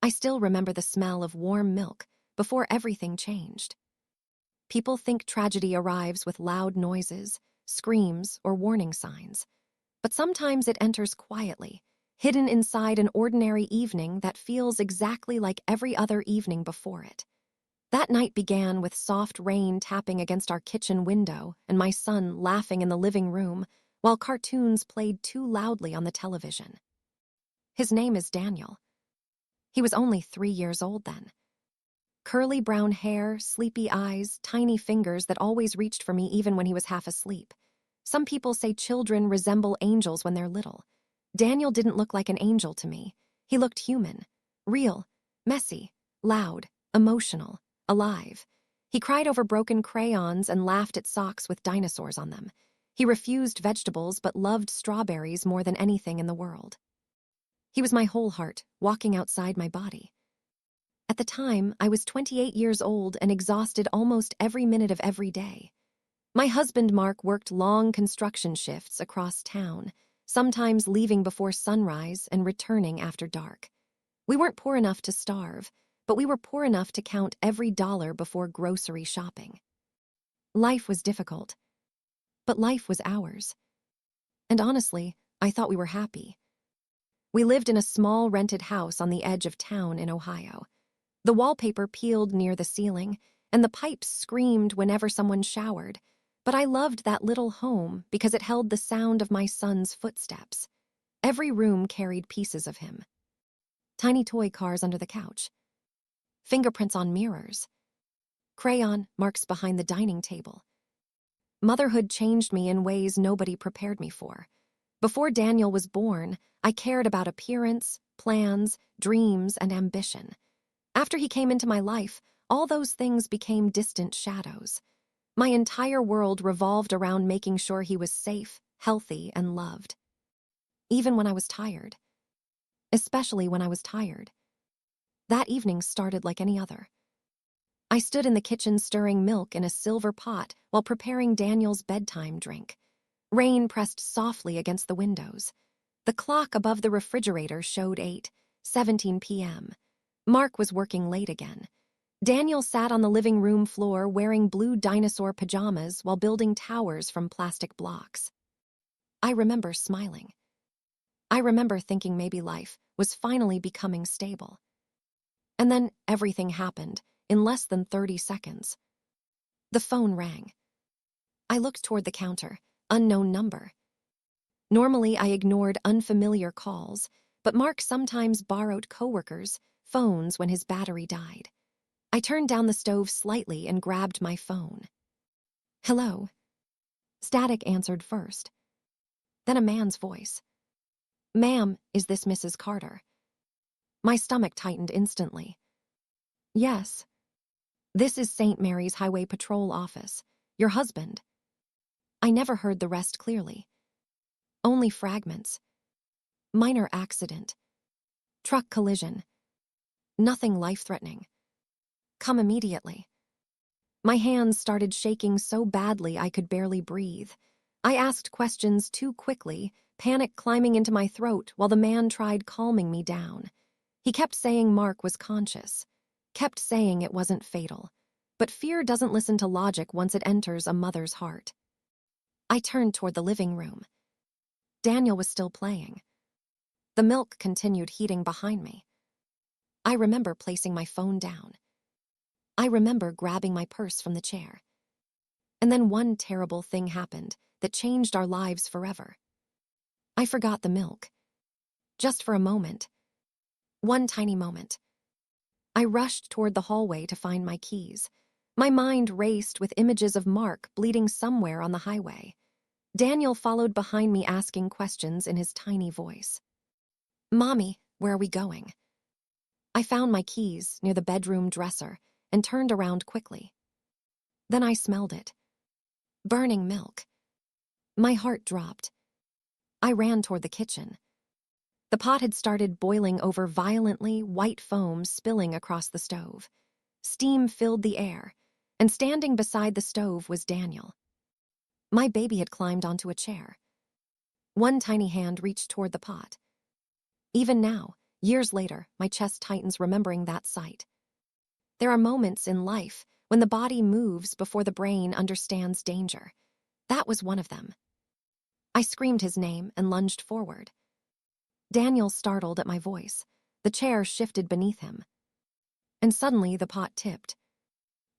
I still remember the smell of warm milk before everything changed. People think tragedy arrives with loud noises, screams, or warning signs. But sometimes it enters quietly, hidden inside an ordinary evening that feels exactly like every other evening before it. That night began with soft rain tapping against our kitchen window and my son laughing in the living room while cartoons played too loudly on the television. His name is Daniel. He was only 3 years old then. Curly brown hair, sleepy eyes, tiny fingers that always reached for me even when he was half asleep. Some people say children resemble angels when they're little. Daniel didn't look like an angel to me. He looked human, real, messy, loud, emotional, alive. He cried over broken crayons and laughed at socks with dinosaurs on them. He refused vegetables but loved strawberries more than anything in the world. He was my whole heart, walking outside my body. At the time, I was 28 years old and exhausted almost every minute of every day. My husband Mark worked long construction shifts across town, sometimes leaving before sunrise and returning after dark. We weren't poor enough to starve, but we were poor enough to count every dollar before grocery shopping. Life was difficult, but life was ours. And honestly, I thought we were happy. We lived in a small rented house on the edge of town in Ohio. The wallpaper peeled near the ceiling, and the pipes screamed whenever someone showered, but I loved that little home because it held the sound of my son's footsteps. Every room carried pieces of him. Tiny toy cars under the couch, fingerprints on mirrors, crayon marks behind the dining table. Motherhood changed me in ways nobody prepared me for. Before Daniel was born, I cared about appearance, plans, dreams, and ambition. After he came into my life, all those things became distant shadows. My entire world revolved around making sure he was safe, healthy, and loved. Even when I was tired. Especially when I was tired. That evening started like any other. I stood in the kitchen stirring milk in a silver pot while preparing Daniel's bedtime drink. Rain pressed softly against the windows. The clock above the refrigerator showed 8:17 p.m. Mark was working late again. Daniel sat on the living room floor wearing blue dinosaur pajamas while building towers from plastic blocks. I remember smiling. I remember thinking maybe life was finally becoming stable. And then everything happened in less than 30 seconds. The phone rang. I looked toward the counter, unknown number. Normally, I ignored unfamiliar calls, but Mark sometimes borrowed coworkers' phones when his battery died. I turned down the stove slightly and grabbed my phone. Hello. Static answered first. Then a man's voice. Ma'am, is this Mrs. Carter? My stomach tightened instantly. Yes. This is St. Mary's Highway Patrol office. Your husband. I never heard the rest clearly. Only fragments. Minor accident. Truck collision. Nothing life-threatening. Come immediately. My hands started shaking so badly I could barely breathe. I asked questions too quickly, panic climbing into my throat while the man tried calming me down. He kept saying Mark was conscious, kept saying it wasn't fatal. But fear doesn't listen to logic once it enters a mother's heart. I turned toward the living room. Daniel was still playing. The milk continued heating behind me. I remember placing my phone down. I remember grabbing my purse from the chair. And then one terrible thing happened that changed our lives forever. I forgot the milk. Just for a moment. One tiny moment. I rushed toward the hallway to find my keys. My mind raced with images of Mark bleeding somewhere on the highway. Daniel followed behind me asking questions in his tiny voice. Mommy, where are we going? I found my keys near the bedroom dresser and turned around quickly. Then I smelled it. Burning milk. My heart dropped. I ran toward the kitchen. The pot had started boiling over violently, white foam spilling across the stove. Steam filled the air, and standing beside the stove was Daniel. My baby had climbed onto a chair. One tiny hand reached toward the pot. Even now, Years later, my chest tightens remembering that sight. There are moments in life when the body moves before the brain understands danger. That was one of them. I screamed his name and lunged forward. Daniel startled at my voice. The chair shifted beneath him. And suddenly the pot tipped.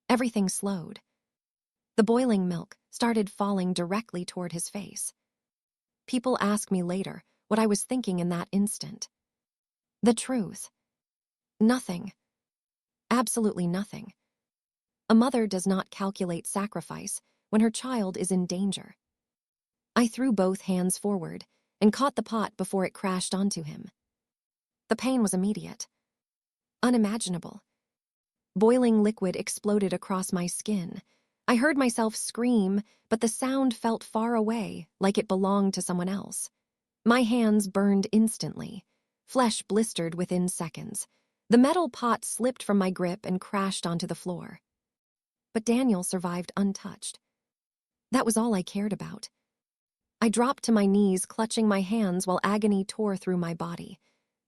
Everything slowed. The boiling milk started falling directly toward his face. People ask me later what I was thinking in that instant. The truth. Nothing. Absolutely nothing. A mother does not calculate sacrifice when her child is in danger. I threw both hands forward and caught the pot before it crashed onto him. The pain was immediate. Unimaginable. Boiling liquid exploded across my skin. I heard myself scream, but the sound felt far away, like it belonged to someone else. My hands burned instantly. Flesh blistered within seconds. The metal pot slipped from my grip and crashed onto the floor. But Daniel survived untouched. That was all I cared about. I dropped to my knees, clutching my hands while agony tore through my body.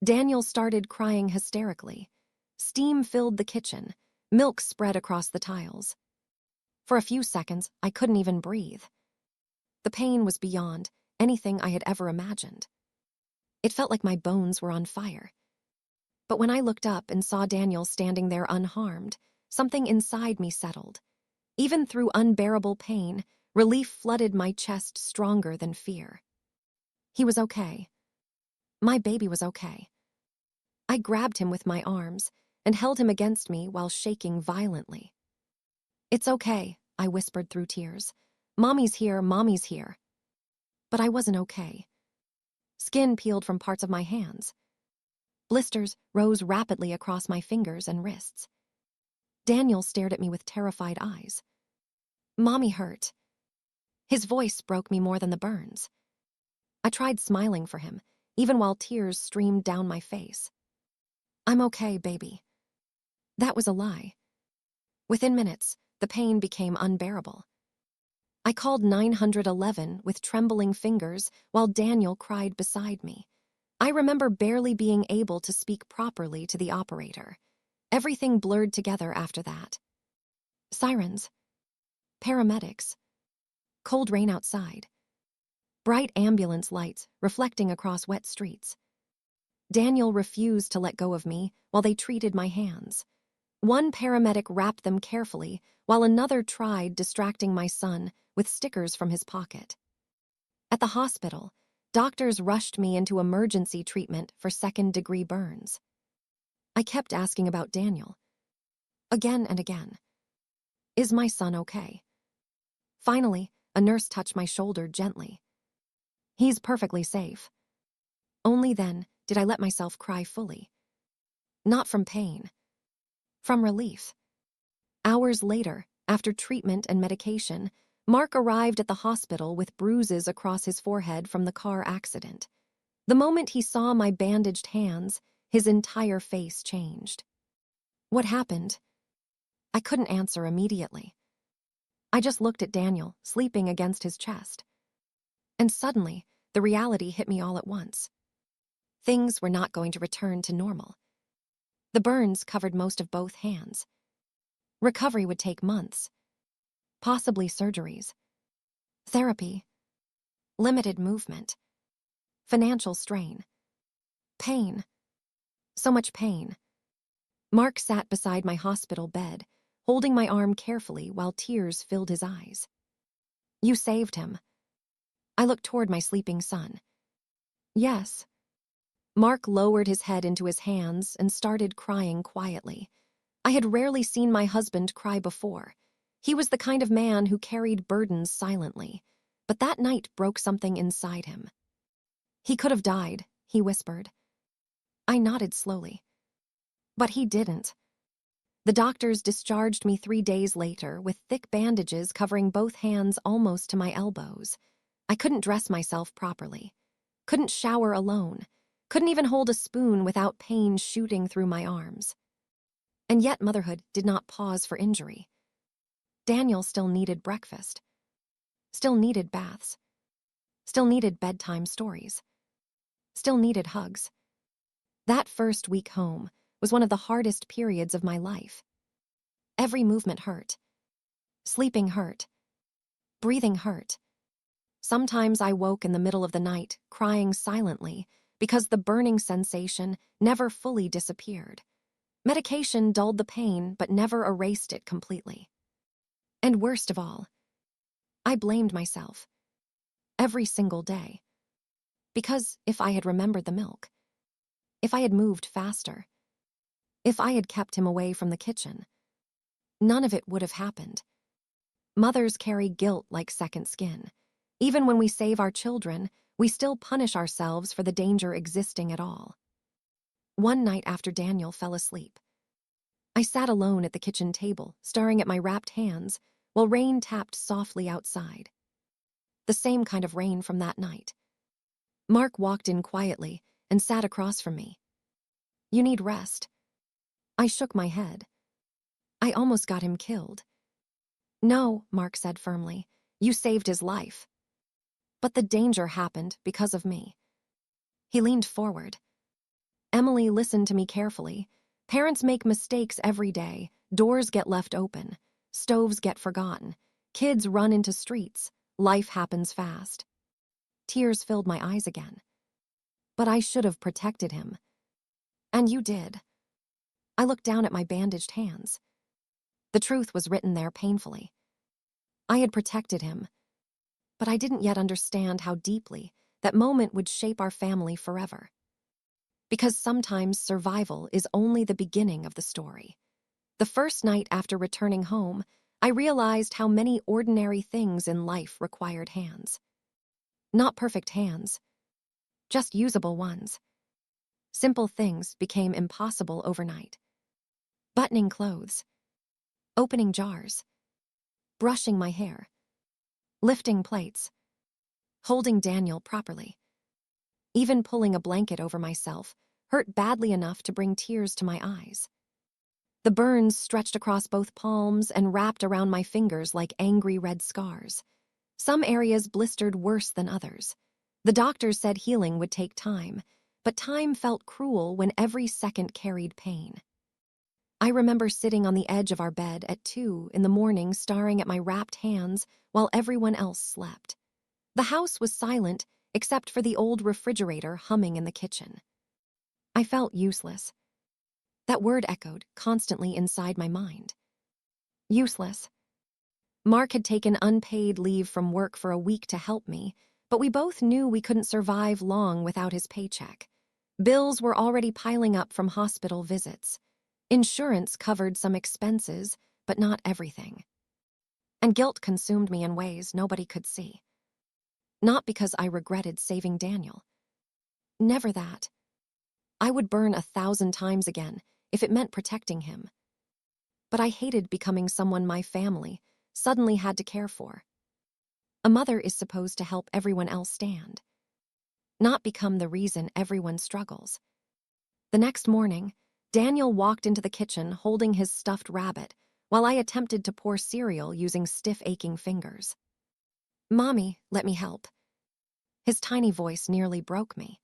Daniel started crying hysterically. Steam filled the kitchen. Milk spread across the tiles. For a few seconds, I couldn't even breathe. The pain was beyond anything I had ever imagined. It felt like my bones were on fire. But when I looked up and saw Daniel standing there unharmed, something inside me settled. Even through unbearable pain, relief flooded my chest stronger than fear. He was okay. My baby was okay. I grabbed him with my arms and held him against me while shaking violently. "It's okay," I whispered through tears. "Mommy's here, Mommy's here." But I wasn't okay. Skin peeled from parts of my hands. Blisters rose rapidly across my fingers and wrists. Daniel stared at me with terrified eyes. "Mommy hurt." His voice broke me more than the burns. I tried smiling for him, even while tears streamed down my face. "I'm okay, baby." That was a lie. Within minutes, the pain became unbearable. I called 911 with trembling fingers while Daniel cried beside me. I remember barely being able to speak properly to the operator. Everything blurred together after that. Sirens. Paramedics. Cold rain outside. Bright ambulance lights reflecting across wet streets. Daniel refused to let go of me while they treated my hands. One paramedic wrapped them carefully, while another tried distracting my son with stickers from his pocket. At the hospital, doctors rushed me into emergency treatment for second-degree burns. I kept asking about Daniel. Again and again. "Is my son okay?" Finally, a nurse touched my shoulder gently. "He's perfectly safe." Only then did I let myself cry fully. Not from pain. From relief. Hours later, after treatment and medication, Mark arrived at the hospital with bruises across his forehead from the car accident. The moment he saw my bandaged hands, his entire face changed. What happened? I couldn't answer immediately. I just looked at Daniel, sleeping against his chest. And suddenly, the reality hit me all at once. Things were not going to return to normal. The burns covered most of both hands. Recovery would take months. Possibly surgeries. Therapy. Limited movement. Financial strain. Pain. So much pain. Mark sat beside my hospital bed, holding my arm carefully while tears filled his eyes. "You saved him." I looked toward my sleeping son. "Yes." Mark lowered his head into his hands and started crying quietly. I had rarely seen my husband cry before. He was the kind of man who carried burdens silently, but that night broke something inside him. "He could have died," he whispered. I nodded slowly. But he didn't. The doctors discharged me 3 days later with thick bandages covering both hands almost to my elbows. I couldn't dress myself properly. Couldn't shower alone. Couldn't even hold a spoon without pain shooting through my arms. And yet motherhood did not pause for injury. Daniel still needed breakfast. Still needed baths. Still needed bedtime stories. Still needed hugs. That first week home was one of the hardest periods of my life. Every movement hurt. Sleeping hurt. Breathing hurt. Sometimes I woke in the middle of the night, crying silently, because the burning sensation never fully disappeared. Medication dulled the pain but never erased it completely. And worst of all, I blamed myself. Every single day. Because if I had remembered the milk, if I had moved faster, if I had kept him away from the kitchen, none of it would have happened. Mothers carry guilt like second skin. Even when we save our children, we still punish ourselves for the danger existing at all. One night after Daniel fell asleep, I sat alone at the kitchen table, staring at my wrapped hands, while rain tapped softly outside. The same kind of rain from that night. Mark walked in quietly and sat across from me. "You need rest." I shook my head. "I almost got him killed." "No," Mark said firmly. "You saved his life." "But the danger happened because of me." He leaned forward. "Emily, listen to me carefully. Parents make mistakes every day. Doors get left open. Stoves get forgotten. Kids run into streets. Life happens fast." Tears filled my eyes again. "But I should have protected him." "And you did." I looked down at my bandaged hands. The truth was written there painfully. I had protected him, but I didn't yet understand how deeply that moment would shape our family forever. Because sometimes survival is only the beginning of the story. The first night after returning home, I realized how many ordinary things in life required hands. Not perfect hands, just usable ones. Simple things became impossible overnight. Buttoning clothes, opening jars, brushing my hair, lifting plates, holding Daniel properly. Even pulling a blanket over myself hurt badly enough to bring tears to my eyes. The burns stretched across both palms and wrapped around my fingers like angry red scars. Some areas blistered worse than others. The doctors said healing would take time, but time felt cruel when every second carried pain. I remember sitting on the edge of our bed at 2 in the morning, staring at my wrapped hands while everyone else slept. The house was silent except for the old refrigerator humming in the kitchen. I felt useless. That word echoed constantly inside my mind. Useless. Mark had taken unpaid leave from work for a week to help me, but we both knew we couldn't survive long without his paycheck. Bills were already piling up from hospital visits. Insurance covered some expenses, but not everything. And guilt consumed me in ways nobody could see. Not because I regretted saving Daniel. Never that. I would burn 1,000 times again if it meant protecting him. But I hated becoming someone my family suddenly had to care for. A mother is supposed to help everyone else stand, not become the reason everyone struggles. The next morning, Daniel walked into the kitchen holding his stuffed rabbit while I attempted to pour cereal using stiff, aching fingers. "Mommy, let me help." His tiny voice nearly broke me.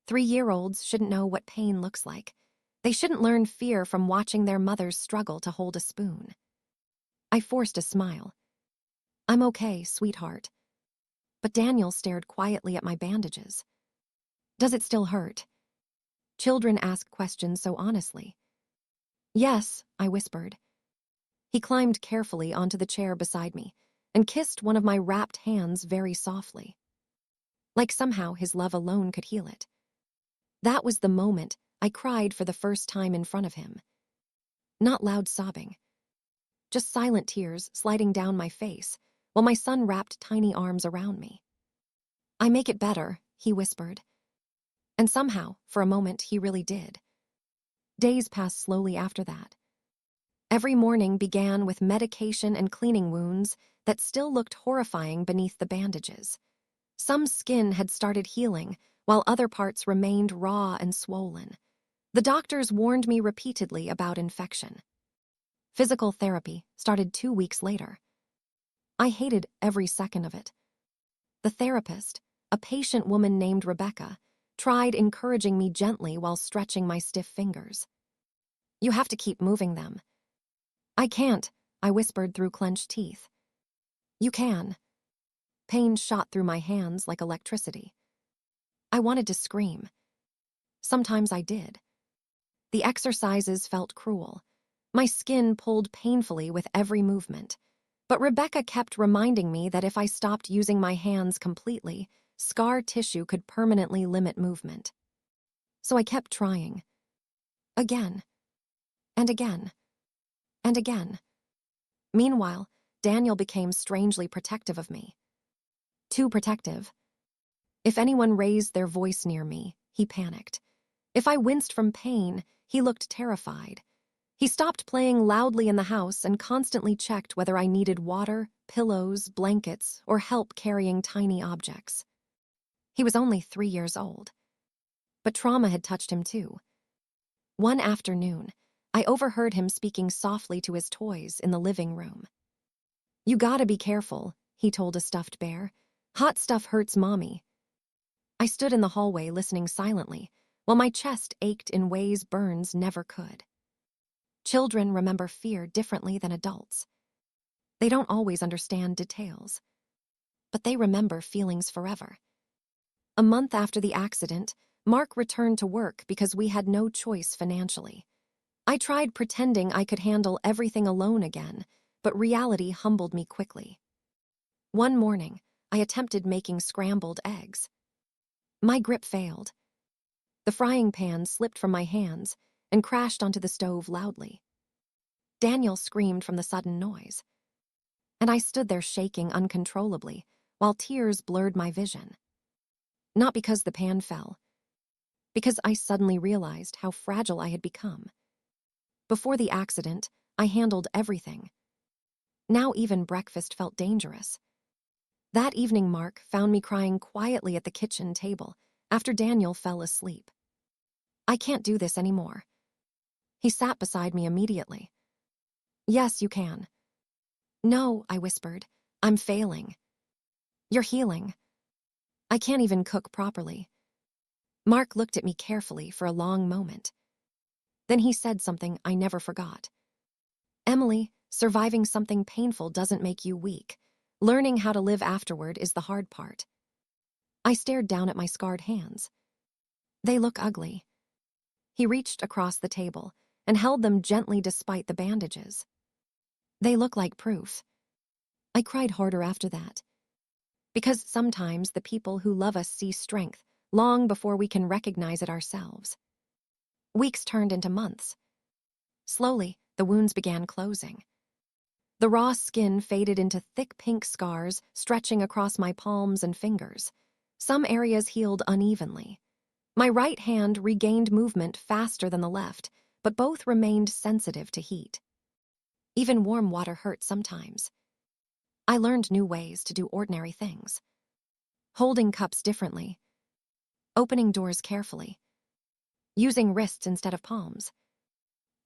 3-year-olds shouldn't know what pain looks like. They shouldn't learn fear from watching their mothers struggle to hold a spoon. I forced a smile. "I'm okay, sweetheart." But Daniel stared quietly at my bandages. "Does it still hurt?" Children ask questions so honestly. "Yes," I whispered. He climbed carefully onto the chair beside me and kissed one of my wrapped hands very softly. Like somehow his love alone could heal it. That was the moment I cried for the first time in front of him. Not loud sobbing, just silent tears sliding down my face while my son wrapped tiny arms around me. "I make it better," he whispered. And somehow, for a moment, he really did. Days passed slowly after that. Every morning began with medication and cleaning wounds that still looked horrifying beneath the bandages. Some skin had started healing, while other parts remained raw and swollen. The doctors warned me repeatedly about infection. Physical therapy started 2 weeks later. I hated every second of it. The therapist, a patient woman named Rebecca, tried encouraging me gently while stretching my stiff fingers. "You have to keep moving them." "I can't," I whispered through clenched teeth. "You can." Pain shot through my hands like electricity. I wanted to scream. Sometimes I did. The exercises felt cruel. My skin pulled painfully with every movement. But Rebecca kept reminding me that if I stopped using my hands completely, scar tissue could permanently limit movement. So I kept trying. Again. And again. And again. Meanwhile, Daniel became strangely protective of me. Too protective. If anyone raised their voice near me, he panicked. If I winced from pain, he looked terrified. He stopped playing loudly in the house and constantly checked whether I needed water, pillows, blankets, or help carrying tiny objects. He was only 3 years old. But trauma had touched him too. One afternoon, I overheard him speaking softly to his toys in the living room. "You gotta be careful," he told a stuffed bear. "Hot stuff hurts Mommy." I stood in the hallway listening silently, while my chest ached in ways burns never could. Children remember fear differently than adults. They don't always understand details, but they remember feelings forever. A month after the accident, Mark returned to work because we had no choice financially. I tried pretending I could handle everything alone again, but reality humbled me quickly. One morning, I attempted making scrambled eggs. My grip failed. The frying pan slipped from my hands and crashed onto the stove loudly. Daniel screamed from the sudden noise, and I stood there shaking uncontrollably while tears blurred my vision. Not because the pan fell, because I suddenly realized how fragile I had become. Before the accident, I handled everything. Now even breakfast felt dangerous. That evening, Mark found me crying quietly at the kitchen table after Daniel fell asleep. "I can't do this anymore." He sat beside me immediately. "Yes, you can." "No," I whispered. "I'm failing." "You're healing." "I can't even cook properly." Mark looked at me carefully for a long moment. Then he said something I never forgot. "Emily, surviving something painful doesn't make you weak. Learning how to live afterward is the hard part." I stared down at my scarred hands. "They look ugly." He reached across the table and held them gently despite the bandages. "They look like proof." I cried harder after that. Because sometimes the people who love us see strength long before we can recognize it ourselves. Weeks turned into months. Slowly, the wounds began closing. The raw skin faded into thick pink scars stretching across my palms and fingers. Some areas healed unevenly. My right hand regained movement faster than the left, but both remained sensitive to heat. Even warm water hurt sometimes. I learned new ways to do ordinary things. Holding cups differently. Opening doors carefully. Using wrists instead of palms.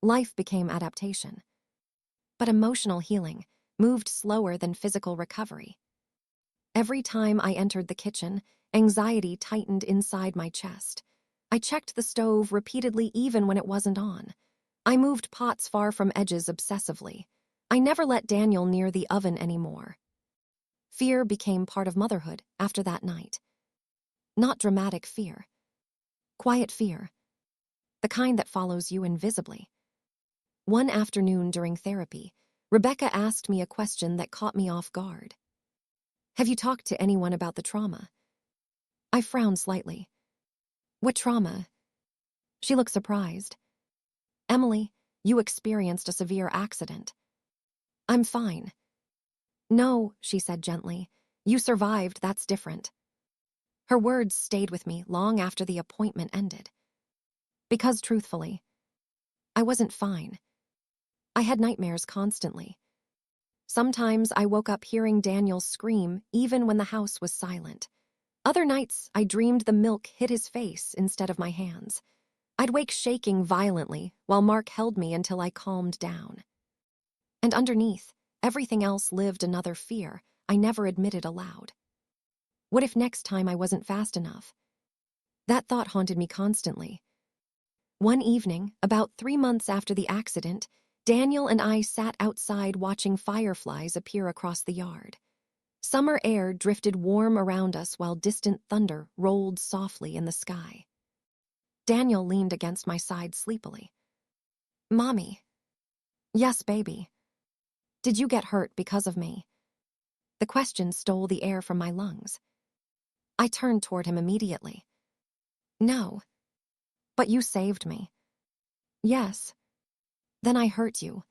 Life became adaptation. But emotional healing moved slower than physical recovery. Every time I entered the kitchen, anxiety tightened inside my chest. I checked the stove repeatedly even when it wasn't on. I moved pots far from edges obsessively. I never let Daniel near the oven anymore. Fear became part of motherhood after that night. Not dramatic fear. Quiet fear. The kind that follows you invisibly. One afternoon during therapy, Rebecca asked me a question that caught me off guard. "Have you talked to anyone about the trauma?" I frowned slightly. "What trauma?" She looked surprised. "Emily, you experienced a severe accident." "I'm fine." "No," she said gently. "You survived, that's different." Her words stayed with me long after the appointment ended. Because truthfully, I wasn't fine. I had nightmares constantly. Sometimes I woke up hearing Daniel scream even when the house was silent. Other nights, I dreamed the milk hit his face instead of my hands. I'd wake shaking violently while Mark held me until I calmed down. And underneath, everything else lived another fear I never admitted aloud. What if next time I wasn't fast enough? That thought haunted me constantly. One evening, about 3 months after the accident, Daniel and I sat outside watching fireflies appear across the yard. Summer air drifted warm around us while distant thunder rolled softly in the sky. Daniel leaned against my side sleepily. "Mommy." "Yes, baby." "Did you get hurt because of me?" The question stole the air from my lungs. I turned toward him immediately. "No." "But you saved me." "Yes." "Then I hurt you."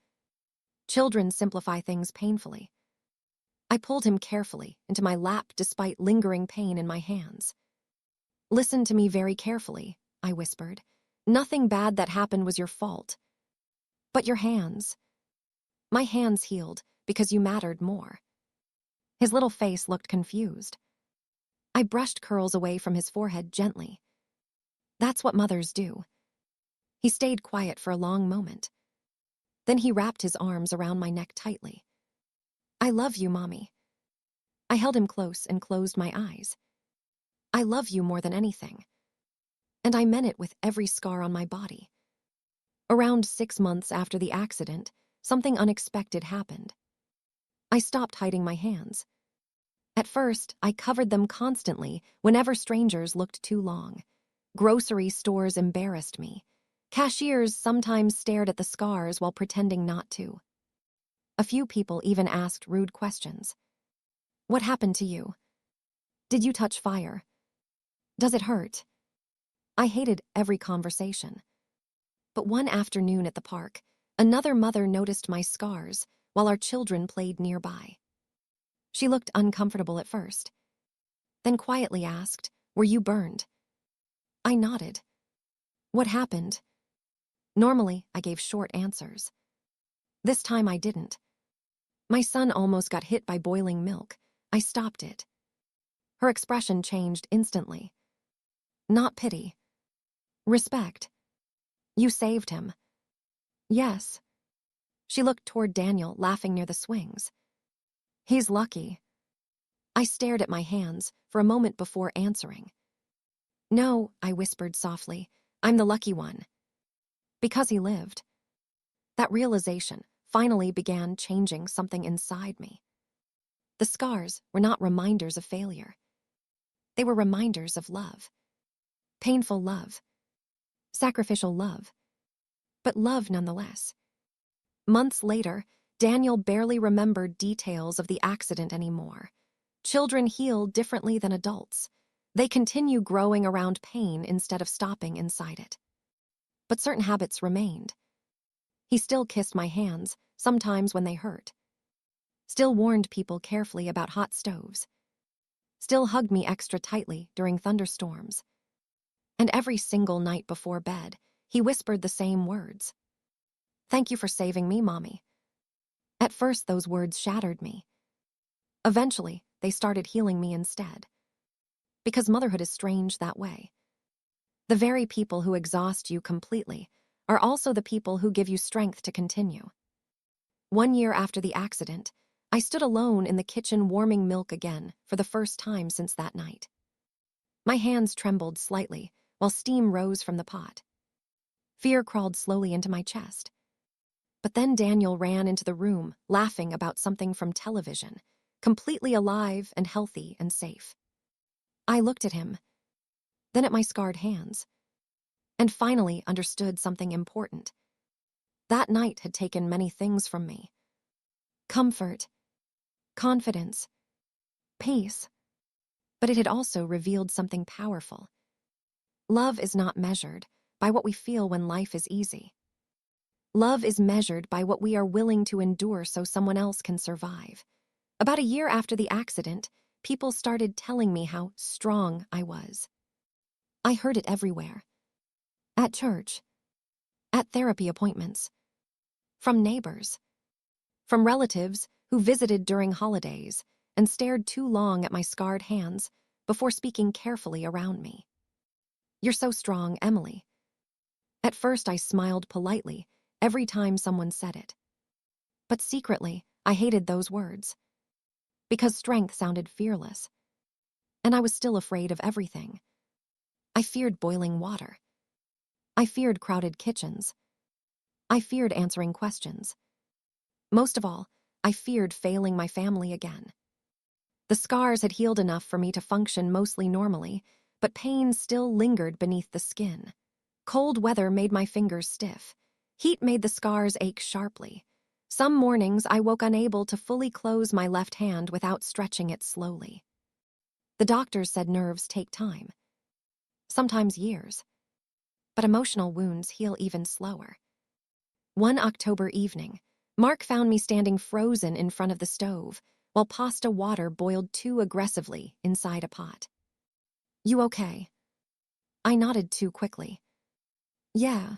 Children simplify things painfully. I pulled him carefully into my lap despite lingering pain in my hands. "Listen to me very carefully," I whispered. "Nothing bad that happened was your fault. But your hands." "My hands healed because you mattered more." His little face looked confused. I brushed curls away from his forehead gently. "That's what mothers do." He stayed quiet for a long moment. Then he wrapped his arms around my neck tightly. "I love you, Mommy." I held him close and closed my eyes. "I love you more than anything." And I meant it with every scar on my body. Around 6 months after the accident, something unexpected happened. I stopped hiding my hands. At first, I covered them constantly whenever strangers looked too long. Grocery stores embarrassed me. Cashiers sometimes stared at the scars while pretending not to. A few people even asked rude questions. "What happened to you? Did you touch fire? Does it hurt?" I hated every conversation. But one afternoon at the park, another mother noticed my scars while our children played nearby. She looked uncomfortable at first, then quietly asked, "Were you burned?" I nodded. "What happened?" Normally, I gave short answers. This time I didn't. "My son almost got hit by boiling milk. I stopped it." Her expression changed instantly. Not pity. Respect. "You saved him." "Yes." She looked toward Daniel, laughing near the swings. "He's lucky." I stared at my hands for a moment before answering. "No," I whispered softly, "I'm the lucky one." Because he lived. That realization finally began changing something inside me. The scars were not reminders of failure. They were reminders of love. Painful love. Sacrificial love. But love nonetheless. Months later, Daniel barely remembered details of the accident anymore. Children heal differently than adults. They continue growing around pain instead of stopping inside it. But certain habits remained. He still kissed my hands, sometimes when they hurt. Still warned people carefully about hot stoves. Still hugged me extra tightly during thunderstorms. And every single night before bed, he whispered the same words. "Thank you for saving me, Mommy." At first, those words shattered me. Eventually, they started healing me instead. Because motherhood is strange that way. The very people who exhaust you completely are also the people who give you strength to continue. 1 year after the accident, I stood alone in the kitchen warming milk again for the first time since that night. My hands trembled slightly while steam rose from the pot. Fear crawled slowly into my chest. But then Daniel ran into the room, laughing about something from television, completely alive and healthy and safe. I looked at him, then at my scarred hands, and finally understood something important. That night had taken many things from me. Comfort, confidence, peace. But it had also revealed something powerful. Love is not measured by what we feel when life is easy. Love is measured by what we are willing to endure so someone else can survive. About a year after the accident, people started telling me how strong I was. I heard it everywhere. At church. At therapy appointments. From neighbors. From relatives who visited during holidays and stared too long at my scarred hands before speaking carefully around me. "You're so strong, Emily." At first, I smiled politely every time someone said it. But secretly, I hated those words. Because strength sounded fearless. And I was still afraid of everything. I feared boiling water. I feared crowded kitchens. I feared answering questions. Most of all, I feared failing my family again. The scars had healed enough for me to function mostly normally, but pain still lingered beneath the skin. Cold weather made my fingers stiff. Heat made the scars ache sharply. Some mornings I woke unable to fully close my left hand without stretching it slowly. The doctors said nerves take time, sometimes years, but emotional wounds heal even slower. One October evening, Mark found me standing frozen in front of the stove while pasta water boiled too aggressively inside a pot. "You okay?" I nodded too quickly. "Yeah,"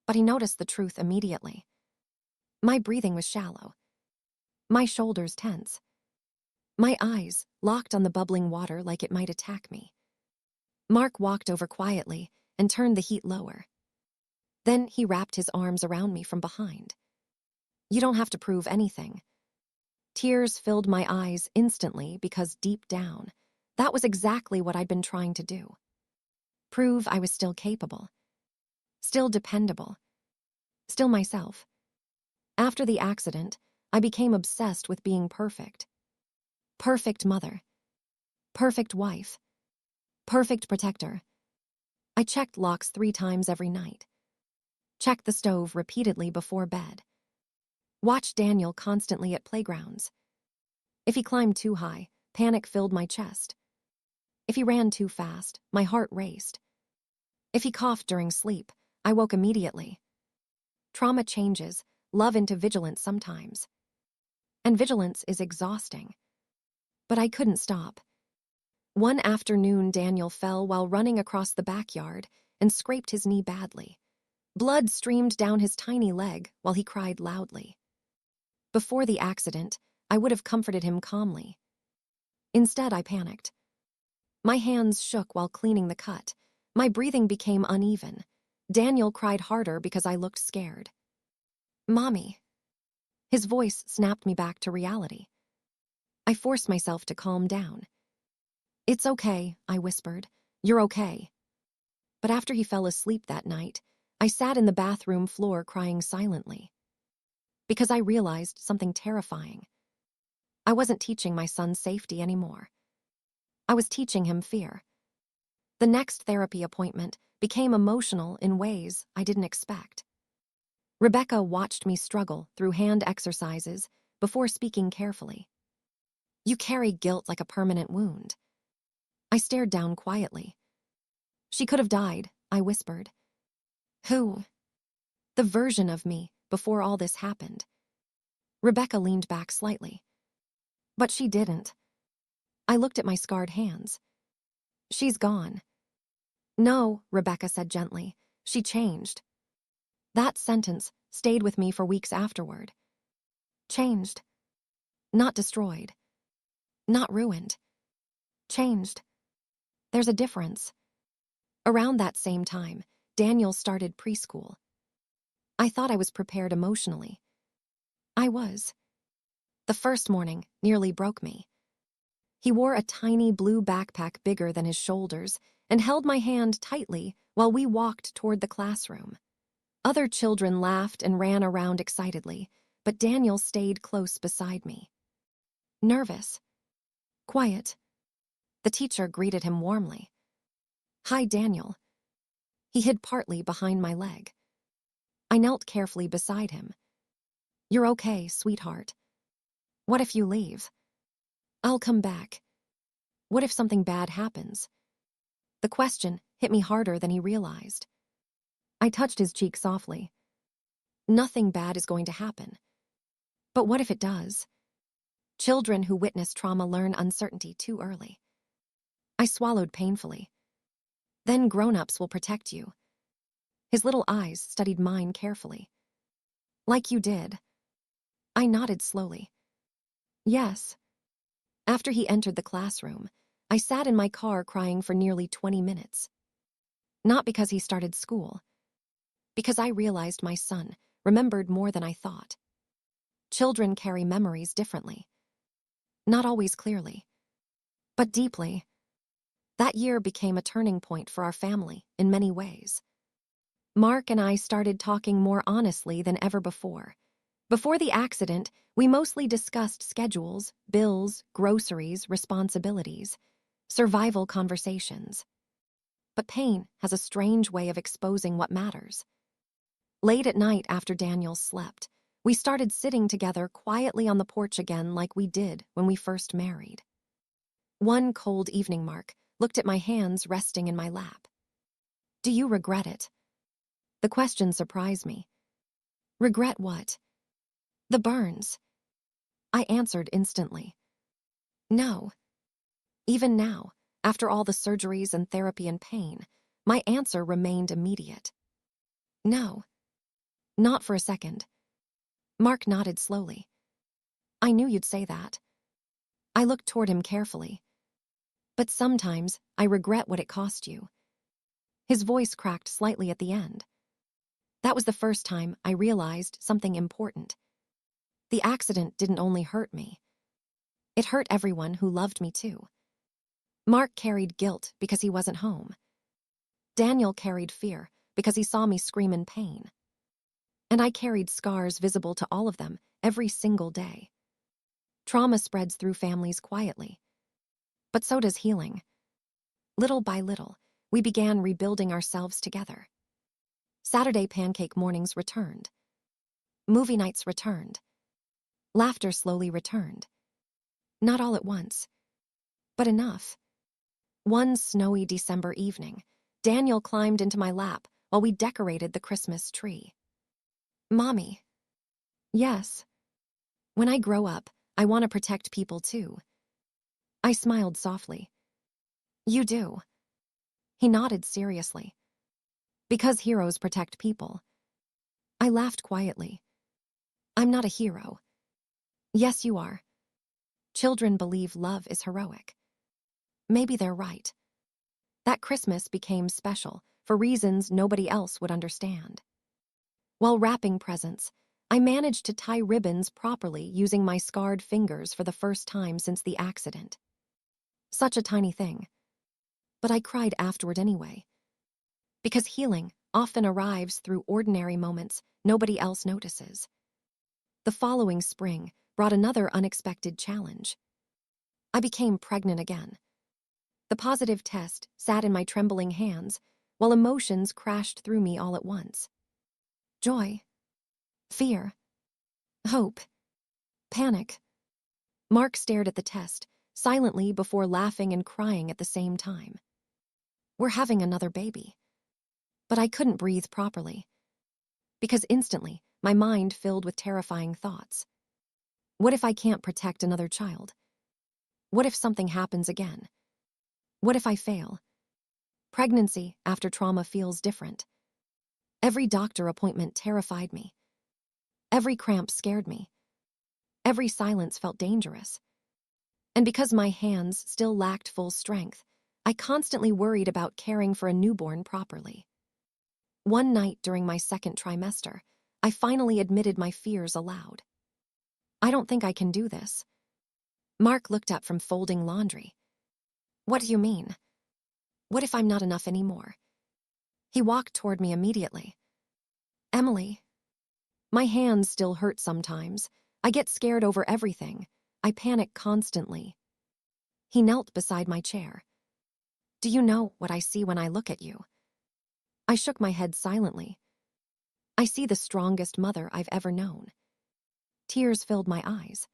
but he noticed the truth immediately. My breathing was shallow, my shoulders tense, my eyes locked on the bubbling water like it might attack me. Mark walked over quietly and turned the heat lower. Then he wrapped his arms around me from behind. "You don't have to prove anything." Tears filled my eyes instantly because deep down, that was exactly what I'd been trying to do. Prove I was still capable, still dependable, still myself. After the accident, I became obsessed with being perfect. Perfect mother, perfect wife, perfect protector. I checked locks 3 times every night, checked the stove repeatedly before bed, watched Daniel constantly at playgrounds. If he climbed too high, panic filled my chest. If he ran too fast, my heart raced. If he coughed during sleep, I woke immediately. Trauma changes love into vigilance sometimes. And vigilance is exhausting. But I couldn't stop. One afternoon, Daniel fell while running across the backyard and scraped his knee badly. Blood streamed down his tiny leg while he cried loudly. Before the accident, I would have comforted him calmly. Instead, I panicked. My hands shook while cleaning the cut. My breathing became uneven. Daniel cried harder because I looked scared. "Mommy." His voice snapped me back to reality. I forced myself to calm down. "It's okay," I whispered. "You're okay." But after he fell asleep that night, I sat in the bathroom floor crying silently. Because I realized something terrifying. I wasn't teaching my son safety anymore. I was teaching him fear. The next therapy appointment became emotional in ways I didn't expect. Rebecca watched me struggle through hand exercises before speaking carefully. "You carry guilt like a permanent wound." I stared down quietly. "She could have died," I whispered. "Who?" "The version of me before all this happened." Rebecca leaned back slightly. "But she didn't." I looked at my scarred hands. "She's gone." "No," Rebecca said gently. "She changed." That sentence stayed with me for weeks afterward. Changed. Not destroyed. Not ruined. Changed. There's a difference. Around that same time, Daniel started preschool. I thought I was prepared emotionally. I was. The first morning nearly broke me. He wore a tiny blue backpack bigger than his shoulders and held my hand tightly while we walked toward the classroom. Other children laughed and ran around excitedly, but Daniel stayed close beside me. Nervous. Quiet. The teacher greeted him warmly. "Hi, Daniel." He hid partly behind my leg. I knelt carefully beside him. "You're okay, sweetheart." "What if you leave?" "I'll come back." "What if something bad happens?" The question hit me harder than he realized. I touched his cheek softly. "Nothing bad is going to happen." "But what if it does?" "Children who witness trauma learn uncertainty too early." I swallowed painfully. "Then grown-ups will protect you." His little eyes studied mine carefully. "Like you did." I nodded slowly. "Yes." After he entered the classroom, I sat in my car crying for nearly 20 minutes. Not because he started school, because I realized my son remembered more than I thought. Children carry memories differently. Not always clearly, but deeply. That year became a turning point for our family in many ways. Mark and I started talking more honestly than ever before. Before the accident, we mostly discussed schedules, bills, groceries, responsibilities, survival conversations. But pain has a strange way of exposing what matters. Late at night after Daniel slept, we started sitting together quietly on the porch again like we did when we first married. One cold evening, Mark looked at my hands resting in my lap. "Do you regret it?" The question surprised me. "Regret what?" "The burns." I answered instantly. "No." Even now, after all the surgeries and therapy and pain, my answer remained immediate. "No." Not for a second. Mark nodded slowly. "I knew you'd say that." I looked toward him carefully. "But sometimes I regret what it cost you." His voice cracked slightly at the end. That was the first time I realized something important. The accident didn't only hurt me. It hurt everyone who loved me too. Mark carried guilt because he wasn't home. Daniel carried fear because he saw me scream in pain. And I carried scars visible to all of them every single day. Trauma spreads through families quietly. But so does healing. Little by little, we began rebuilding ourselves together. Saturday pancake mornings returned. Movie nights returned. Laughter slowly returned. Not all at once, but enough. One snowy December evening, Daniel climbed into my lap while we decorated the Christmas tree. "Mommy." "Yes." "When I grow up, I want to protect people too." I smiled softly. "You do?" He nodded seriously. "Because heroes protect people." I laughed quietly. "I'm not a hero." "Yes, you are. Children believe love is heroic." Maybe they're right. That Christmas became special for reasons nobody else would understand. While wrapping presents, I managed to tie ribbons properly using my scarred fingers for the first time since the accident. Such a tiny thing. But I cried afterward anyway. Because healing often arrives through ordinary moments nobody else notices. The following spring brought another unexpected challenge. I became pregnant again. The positive test sat in my trembling hands, while emotions crashed through me all at once. Joy, fear, hope, panic. Mark stared at the test, silently before laughing and crying at the same time. "We're having another baby." But I couldn't breathe properly. Because instantly, my mind filled with terrifying thoughts. What if I can't protect another child? What if something happens again? What if I fail? Pregnancy after trauma feels different. Every doctor appointment terrified me. Every cramp scared me. Every silence felt dangerous. And because my hands still lacked full strength, I constantly worried about caring for a newborn properly. One night during my second trimester, I finally admitted my fears aloud. "I don't think I can do this." Mark looked up from folding laundry. "What do you mean? What if I'm not enough anymore?" He walked toward me immediately. "Emily." My hands still hurt sometimes. I get scared over everything. I panic constantly. He knelt beside my chair. "Do you know what I see when I look at you?" I shook my head silently. "I see the strongest mother I've ever known." Tears filled my eyes.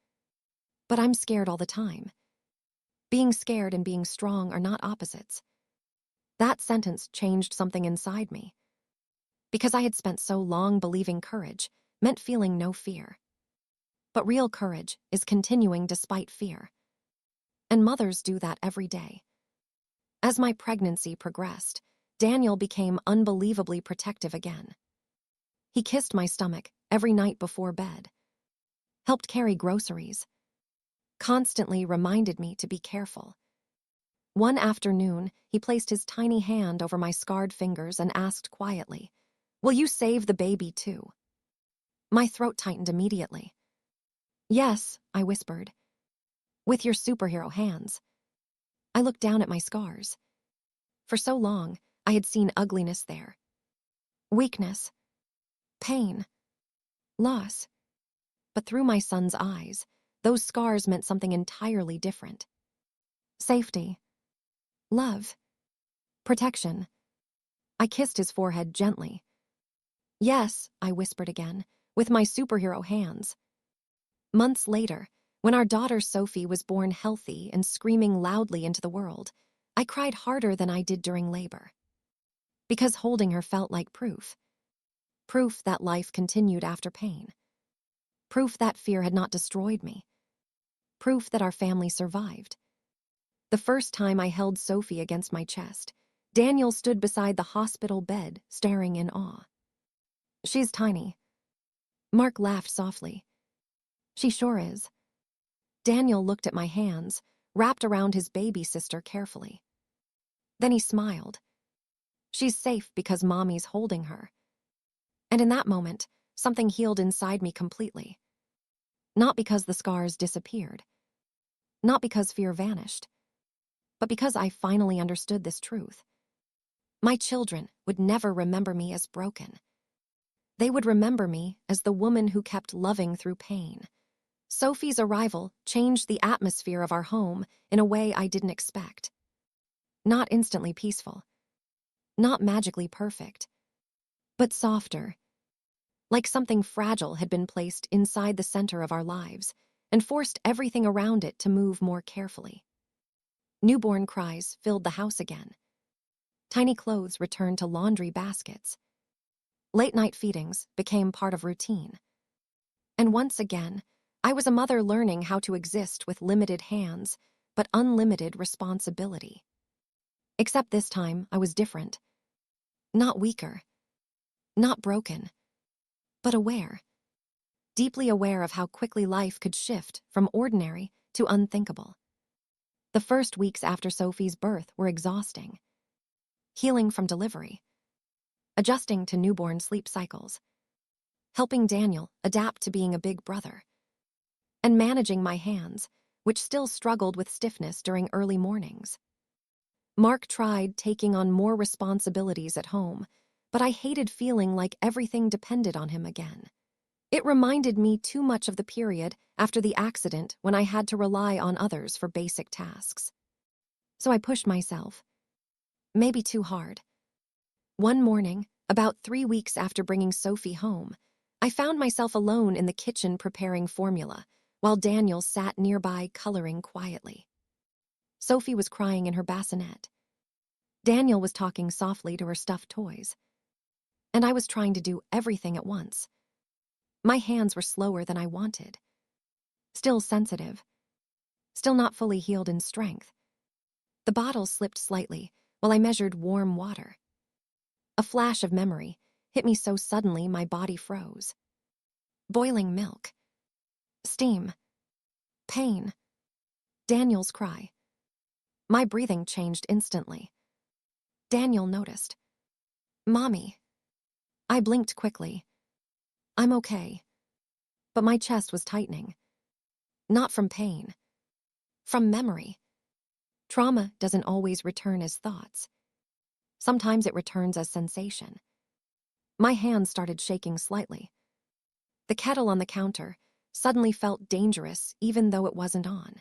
"But I'm scared all the time." Being scared and being strong are not opposites. That sentence changed something inside me. Because I had spent so long believing courage meant feeling no fear. But real courage is continuing despite fear. And mothers do that every day. As my pregnancy progressed, Daniel became unbelievably protective again. He kissed my stomach every night before bed, helped carry groceries, constantly reminded me to be careful. One afternoon, he placed his tiny hand over my scarred fingers and asked quietly, "Will you save the baby too?" My throat tightened immediately. "Yes," I whispered. "With your superhero hands." I looked down at my scars. For so long, I had seen ugliness there. Weakness, pain, loss. But through my son's eyes, those scars meant something entirely different. Safety, love, protection. I kissed his forehead gently. Yes, I whispered again, with my superhero hands. Months later, when our daughter Sophie was born healthy and screaming loudly into the world, I cried harder than I did during labor. Because holding her felt like proof. Proof that life continued after pain. Proof that fear had not destroyed me. Proof that our family survived. The first time I held Sophie against my chest, Daniel stood beside the hospital bed, staring in awe. She's tiny. Mark laughed softly. She sure is. Daniel looked at my hands, wrapped around his baby sister carefully. Then he smiled. She's safe because Mommy's holding her. And in that moment, something healed inside me completely. Not because the scars disappeared. Not because fear vanished. But because I finally understood this truth. My children would never remember me as broken. They would remember me as the woman who kept loving through pain. Sophie's arrival changed the atmosphere of our home in a way I didn't expect. Not instantly peaceful. Not magically perfect. But softer. Like something fragile had been placed inside the center of our lives and forced everything around it to move more carefully. Newborn cries filled the house again. Tiny clothes returned to laundry baskets. Late-night feedings became part of routine. And once again, I was a mother learning how to exist with limited hands, but unlimited responsibility. Except this time, I was different. Not weaker. Not broken. But aware. Deeply aware of how quickly life could shift from ordinary to unthinkable. The first weeks after Sophie's birth were exhausting. Healing from delivery. Adjusting to newborn sleep cycles. Helping Daniel adapt to being a big brother. And managing my hands, which still struggled with stiffness during early mornings. Mark tried taking on more responsibilities at home, but I hated feeling like everything depended on him again. It reminded me too much of the period after the accident when I had to rely on others for basic tasks. So I pushed myself. Maybe too hard. One morning, about 3 weeks after bringing Sophie home, I found myself alone in the kitchen preparing formula, while Daniel sat nearby coloring quietly. Sophie was crying in her bassinet. Daniel was talking softly to her stuffed toys. And I was trying to do everything at once. My hands were slower than I wanted. Still sensitive. Still not fully healed in strength. The bottle slipped slightly while I measured warm water. A flash of memory hit me so suddenly my body froze. Boiling milk. Steam. Pain. Daniel's cry. My breathing changed instantly. Daniel noticed. Mommy. I blinked quickly. I'm okay. But my chest was tightening. Not from pain. From memory. Trauma doesn't always return as thoughts. Sometimes it returns as sensation. My hands started shaking slightly. The kettle on the counter suddenly felt dangerous even though it wasn't on.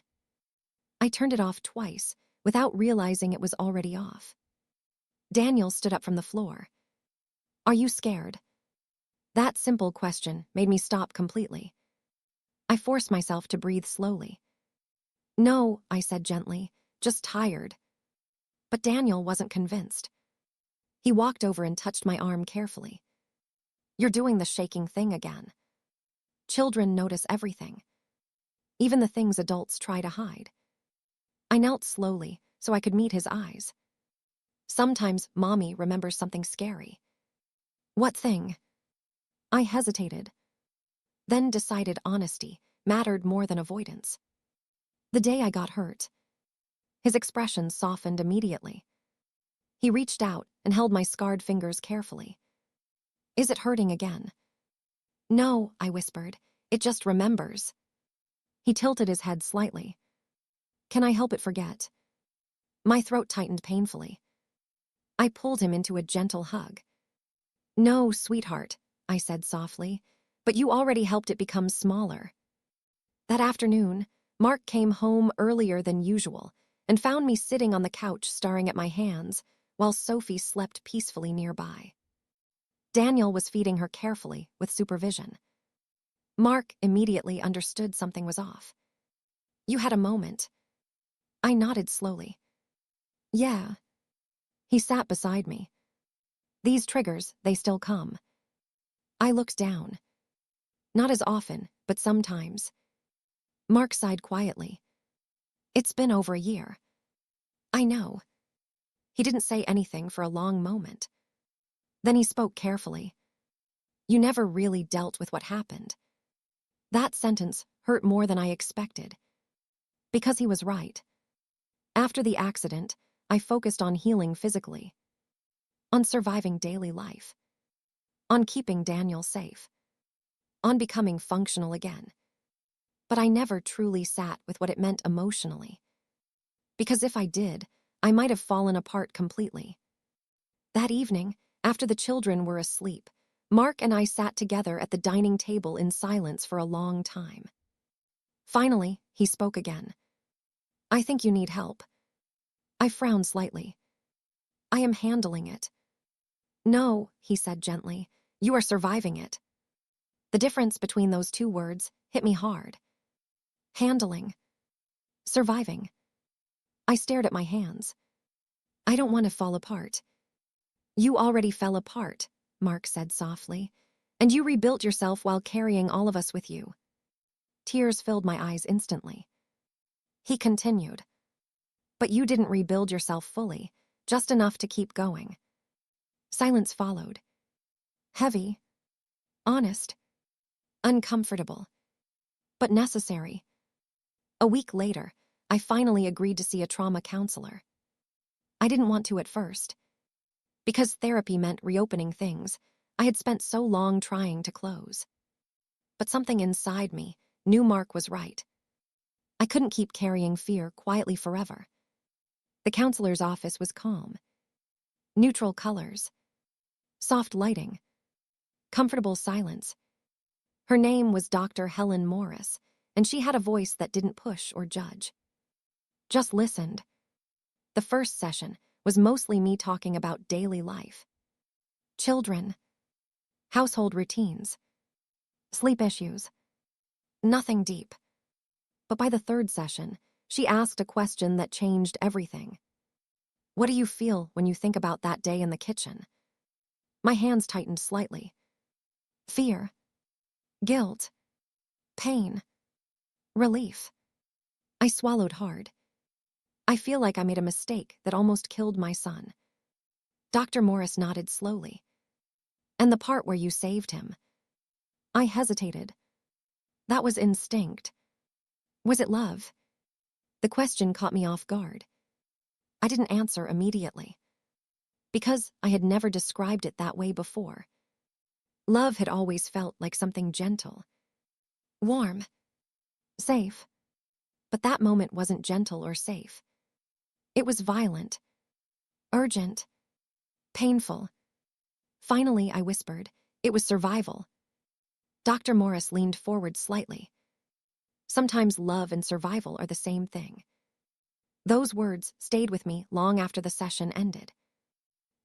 I turned it off twice without realizing it was already off. Daniel stood up from the floor. Are you scared? That simple question made me stop completely. I forced myself to breathe slowly. No, I said gently, just tired. But Daniel wasn't convinced. He walked over and touched my arm carefully. You're doing the shaking thing again. Children notice everything. Even the things adults try to hide. I knelt slowly so I could meet his eyes. Sometimes Mommy remembers something scary. What thing? I hesitated. Then decided honesty mattered more than avoidance. The day I got hurt. His expression softened immediately. He reached out and held my scarred fingers carefully. Is it hurting again? No, I whispered. It just remembers. He tilted his head slightly. Can I help it forget? My throat tightened painfully. I pulled him into a gentle hug. "No, sweetheart," I said softly, "but you already helped it become smaller." That afternoon, Mark came home earlier than usual and found me sitting on the couch staring at my hands while Sophie slept peacefully nearby. Daniel was feeding her carefully with supervision. Mark immediately understood something was off. "You had a moment." I nodded slowly. "Yeah." He sat beside me. "These triggers, they still come." I looked down. "Not as often, but sometimes." Mark sighed quietly. "It's been over a year." "I know." He didn't say anything for a long moment. Then he spoke carefully. "You never really dealt with what happened." That sentence hurt more than I expected. Because he was right. After the accident, I focused on healing physically, on surviving daily life, on keeping Daniel safe, on becoming functional again. But I never truly sat with what it meant emotionally. Because if I did, I might have fallen apart completely. That evening, after the children were asleep, Mark and I sat together at the dining table in silence for a long time. Finally, he spoke again. "I think you need help." I frowned slightly. "I am handling it." "No," he said gently, "you are surviving it." The difference between those two words hit me hard. Handling. Surviving. I stared at my hands. "I don't want to fall apart." "You already fell apart," Mark said softly, "and you rebuilt yourself while carrying all of us with you." Tears filled my eyes instantly. He continued, "But you didn't rebuild yourself fully, just enough to keep going." Silence followed. Heavy, honest, uncomfortable, but necessary. A week later, I finally agreed to see a trauma counselor. I didn't want to at first. Because therapy meant reopening things I had spent so long trying to close. But something inside me knew Mark was right. I couldn't keep carrying fear quietly forever. The counselor's office was calm. Neutral colors. Soft lighting. Comfortable silence. Her name was Dr. Helen Morris, and she had a voice that didn't push or judge. Just listened. The first session was mostly me talking about daily life. Children. Household routines. Sleep issues. Nothing deep. But by the third session, she asked a question that changed everything. "What do you feel when you think about that day in the kitchen?" My hands tightened slightly. Fear. Guilt. Pain. Relief. I swallowed hard. "I feel like I made a mistake that almost killed my son." Dr. Morris nodded slowly. "And the part where you saved him?" I hesitated. "That was instinct." "Was it love?" The question caught me off guard. I didn't answer immediately. Because I had never described it that way before. Love had always felt like something gentle. Warm. Safe. But that moment wasn't gentle or safe. It was violent. Urgent. Painful. Finally, I whispered, "It was survival." Dr. Morris leaned forward slightly. "Sometimes love and survival are the same thing." Those words stayed with me long after the session ended.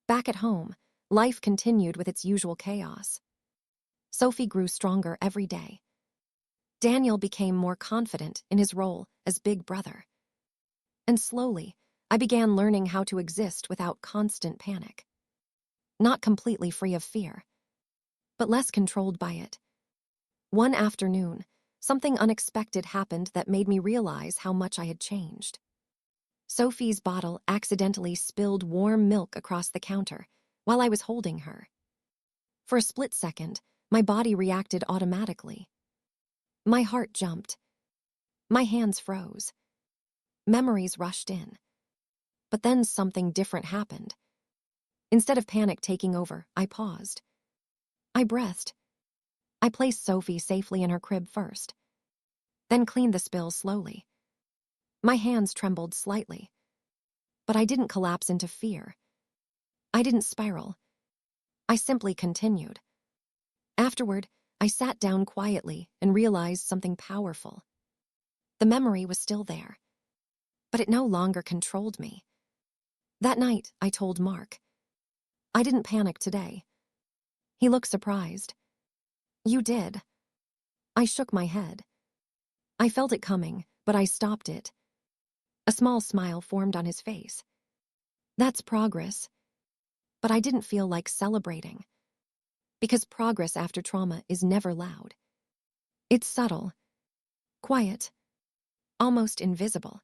Back at home, life continued with its usual chaos. Sophie grew stronger every day. Daniel became more confident in his role as big brother. And slowly, I began learning how to exist without constant panic. Not completely free of fear, but less controlled by it. One afternoon, something unexpected happened that made me realize how much I had changed. Sophie's bottle accidentally spilled warm milk across the counter while I was holding her. For a split second, my body reacted automatically. My heart jumped. My hands froze. Memories rushed in. But then something different happened. Instead of panic taking over, I paused. I breathed. I placed Sophie safely in her crib first, then cleaned the spill slowly. My hands trembled slightly, but I didn't collapse into fear. I didn't spiral. I simply continued. Afterward, I sat down quietly and realized something powerful. The memory was still there, but it no longer controlled me. That night, I told Mark. I didn't panic today. He looked surprised. You did. I shook my head. I felt it coming, but I stopped it. A small smile formed on his face. That's progress. But I didn't feel like celebrating. Because progress after trauma is never loud. It's subtle, quiet, almost invisible.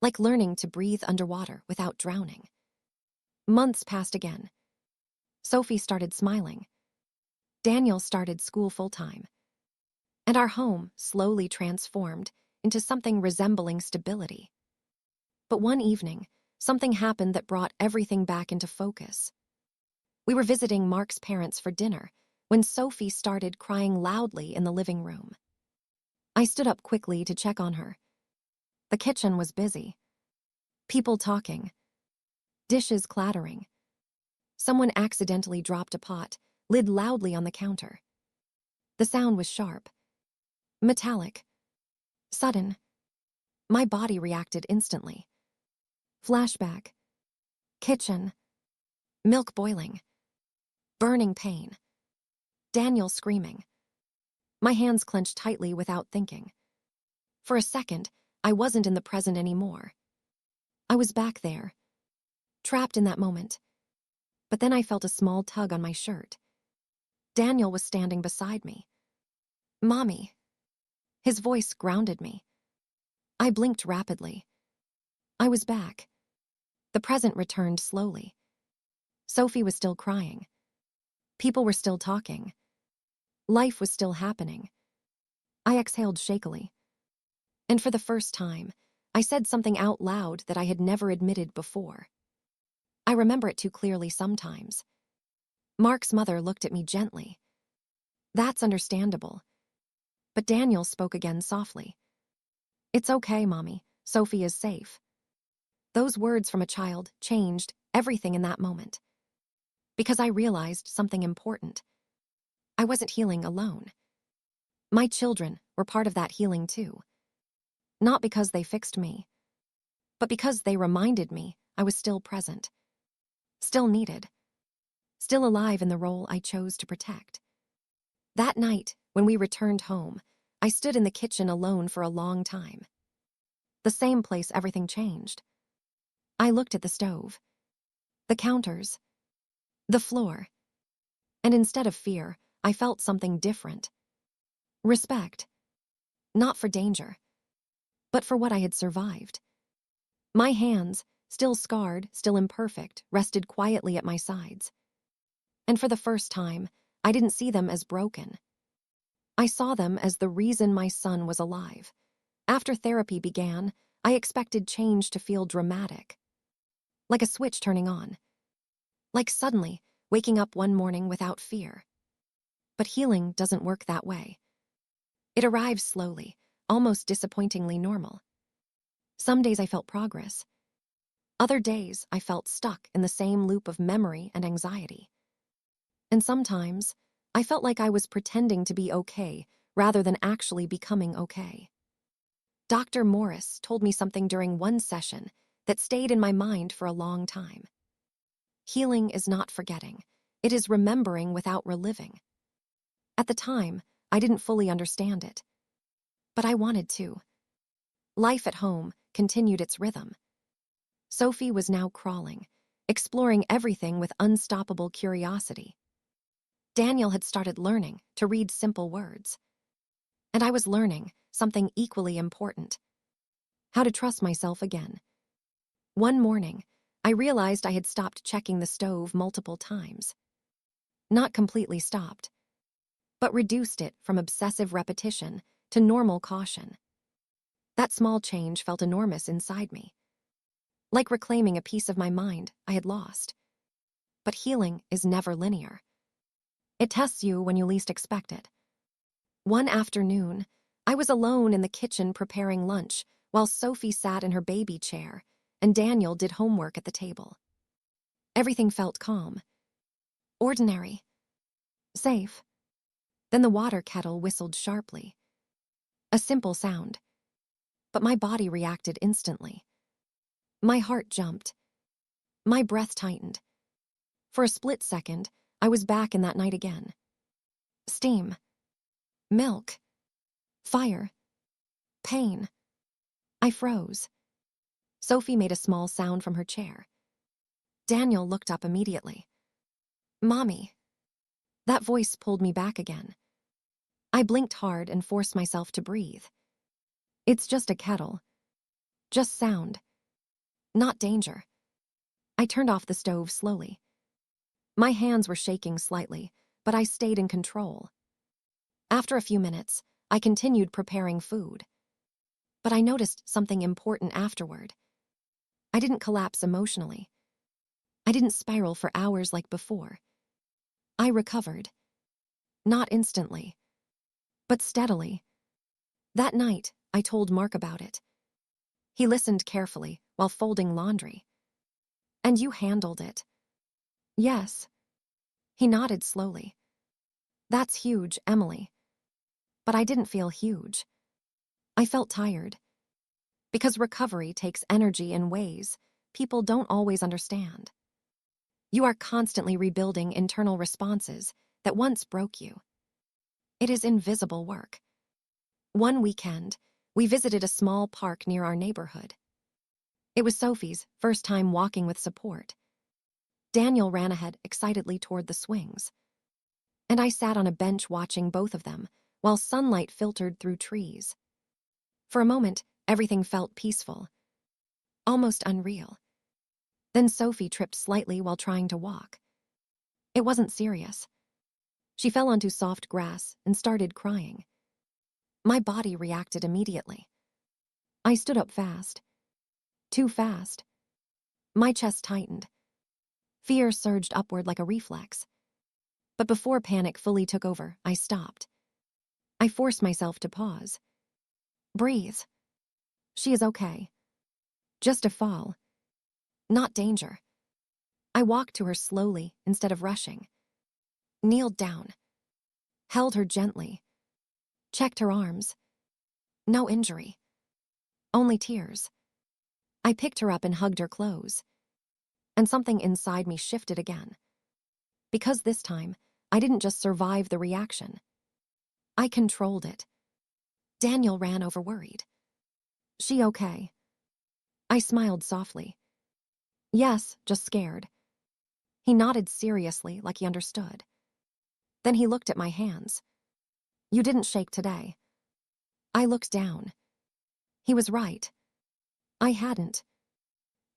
Like learning to breathe underwater without drowning. Months passed again. Sophie started smiling. Daniel started school full-time. And our home slowly transformed into something resembling stability. But one evening, something happened that brought everything back into focus. We were visiting Mark's parents for dinner when Sophie started crying loudly in the living room. I stood up quickly to check on her. The kitchen was busy. People talking. Dishes clattering. Someone accidentally dropped a pot, lid loudly on the counter. The sound was sharp. Metallic. Sudden. My body reacted instantly. Flashback. Kitchen. Milk boiling. Burning pain. Daniel screaming. My hands clenched tightly without thinking. For a second, I wasn't in the present anymore. I was back there, trapped in that moment. But then I felt a small tug on my shirt. Daniel was standing beside me. Mommy. His voice grounded me. I blinked rapidly. I was back. The present returned slowly. Sophie was still crying. People were still talking. Life was still happening. I exhaled shakily. And for the first time, I said something out loud that I had never admitted before. I remember it too clearly sometimes. Mark's mother looked at me gently. That's understandable. But Daniel spoke again softly. It's okay, Mommy. Sophie is safe. Those words from a child changed everything in that moment. Because I realized something important. I wasn't healing alone. My children were part of that healing too. Not because they fixed me, but because they reminded me I was still present. Still needed. Still alive in the role I chose to protect. That night, when we returned home, I stood in the kitchen alone for a long time. The same place everything changed. I looked at the stove, the counters, the floor, and instead of fear, I felt something different. Respect. Not for danger, but for what I had survived. My hands, still scarred, still imperfect, rested quietly at my sides. And for the first time, I didn't see them as broken. I saw them as the reason my son was alive. After therapy began, I expected change to feel dramatic. Like a switch turning on. Like suddenly waking up one morning without fear. But healing doesn't work that way. It arrives slowly, almost disappointingly normal. Some days I felt progress. Other days I felt stuck in the same loop of memory and anxiety. And sometimes I felt like I was pretending to be okay rather than actually becoming okay. Dr. Morris told me something during one session that stayed in my mind for a long time. Healing is not forgetting. It is remembering without reliving. At the time, I didn't fully understand it. But I wanted to. Life at home continued its rhythm. Sophie was now crawling, exploring everything with unstoppable curiosity. Daniel had started learning to read simple words. And I was learning something equally important. How to trust myself again. One morning, I realized I had stopped checking the stove multiple times. Not completely stopped, but reduced it from obsessive repetition to normal caution. That small change felt enormous inside me. Like reclaiming a piece of my mind I had lost. But healing is never linear. It tests you when you least expect it. One afternoon, I was alone in the kitchen preparing lunch while Sophie sat in her baby chair and Daniel did homework at the table. Everything felt calm, ordinary, safe. Then the water kettle whistled sharply. A simple sound, but my body reacted instantly. My heart jumped. My breath tightened. For a split second, I was back in that night again. Steam, milk, fire, pain. I froze. Sophie made a small sound from her chair. Daniel looked up immediately. Mommy. That voice pulled me back again. I blinked hard and forced myself to breathe. It's just a kettle. Just sound. Not danger. I turned off the stove slowly. My hands were shaking slightly, but I stayed in control. After a few minutes, I continued preparing food. But I noticed something important afterward. I didn't collapse emotionally. I didn't spiral for hours like before. I recovered. Not instantly, but steadily. That night, I told Mark about it. He listened carefully while folding laundry. And you handled it. Yes. He nodded slowly. That's huge, Emily. But I didn't feel huge. I felt tired. Because recovery takes energy in ways people don't always understand. You are constantly rebuilding internal responses that once broke you. It is invisible work. One weekend, we visited a small park near our neighborhood. It was Sophie's first time walking with support. Daniel ran ahead excitedly toward the swings. And I sat on a bench watching both of them while sunlight filtered through trees. For a moment, everything felt peaceful, almost unreal. Then Sophie tripped slightly while trying to walk. It wasn't serious. She fell onto soft grass and started crying. My body reacted immediately. I stood up fast. Too fast. My chest tightened. Fear surged upward like a reflex. But before panic fully took over, I stopped. I forced myself to pause. Breathe. She is okay. Just a fall. Not danger. I walked to her slowly instead of rushing. Kneeled down. Held her gently. Checked her arms. No injury. Only tears. I picked her up and hugged her close. And something inside me shifted again. Because this time, I didn't just survive the reaction. I controlled it. Daniel ran over worried. She okay? I smiled softly. Yes, just scared. He nodded seriously like he understood. Then he looked at my hands. You didn't shake today. I looked down. He was right. I hadn't.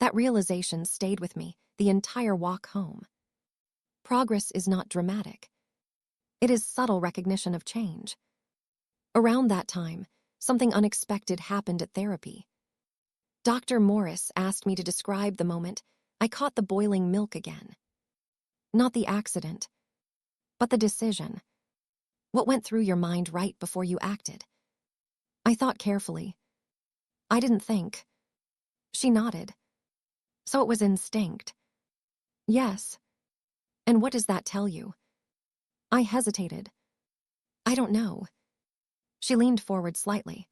That realization stayed with me the entire walk home. Progress is not dramatic. It is subtle recognition of change. Around that time, something unexpected happened at therapy. Dr. Morris asked me to describe the moment I caught the boiling milk again. Not the accident, but the decision. What went through your mind right before you acted? I thought carefully. I didn't think. She nodded. So it was instinct. Yes. And what does that tell you? I hesitated. I don't know. She leaned forward slightly.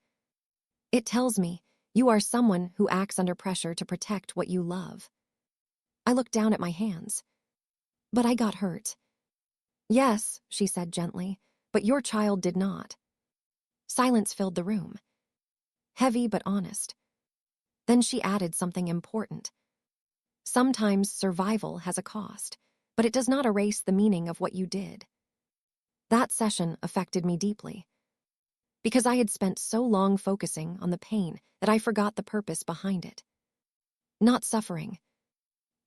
It tells me you are someone who acts under pressure to protect what you love. I looked down at my hands. But I got hurt. Yes, she said gently, but your child did not. Silence filled the room. Heavy but honest. Then she added something important. Sometimes survival has a cost, but it does not erase the meaning of what you did. That session affected me deeply. Because I had spent so long focusing on the pain that I forgot the purpose behind it. Not suffering,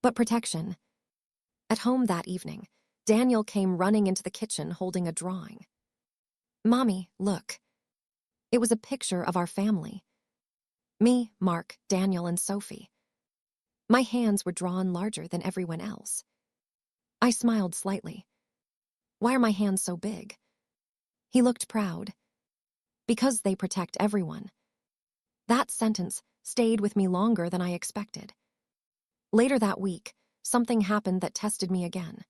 but protection. At home that evening, Daniel came running into the kitchen holding a drawing. Mommy, look. It was a picture of our family. Me, Mark, Daniel, and Sophie. My hands were drawn larger than everyone else. I smiled slightly. Why are my hands so big? He looked proud. Because they protect everyone. That sentence stayed with me longer than I expected. Later that week, something happened that tested me again.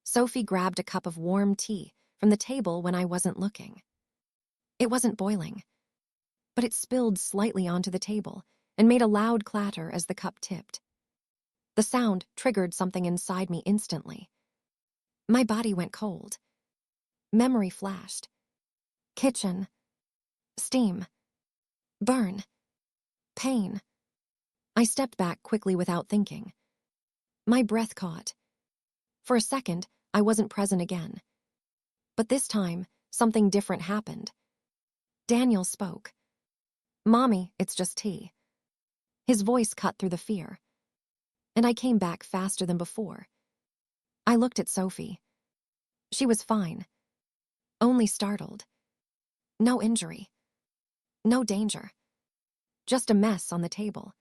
Sophie grabbed a cup of warm tea from the table when I wasn't looking. It wasn't boiling, but it spilled slightly onto the table and made a loud clatter as the cup tipped. The sound triggered something inside me instantly. My body went cold. Memory flashed. Kitchen. Steam. Burn. Pain. I stepped back quickly without thinking. My breath caught. For a second, I wasn't present again. But this time, something different happened. Daniel spoke. "Mommy, it's just tea." His voice cut through the fear. And I came back faster than before. I looked at Sophie. She was fine. Only startled. No injury. No danger. Just a mess on the table.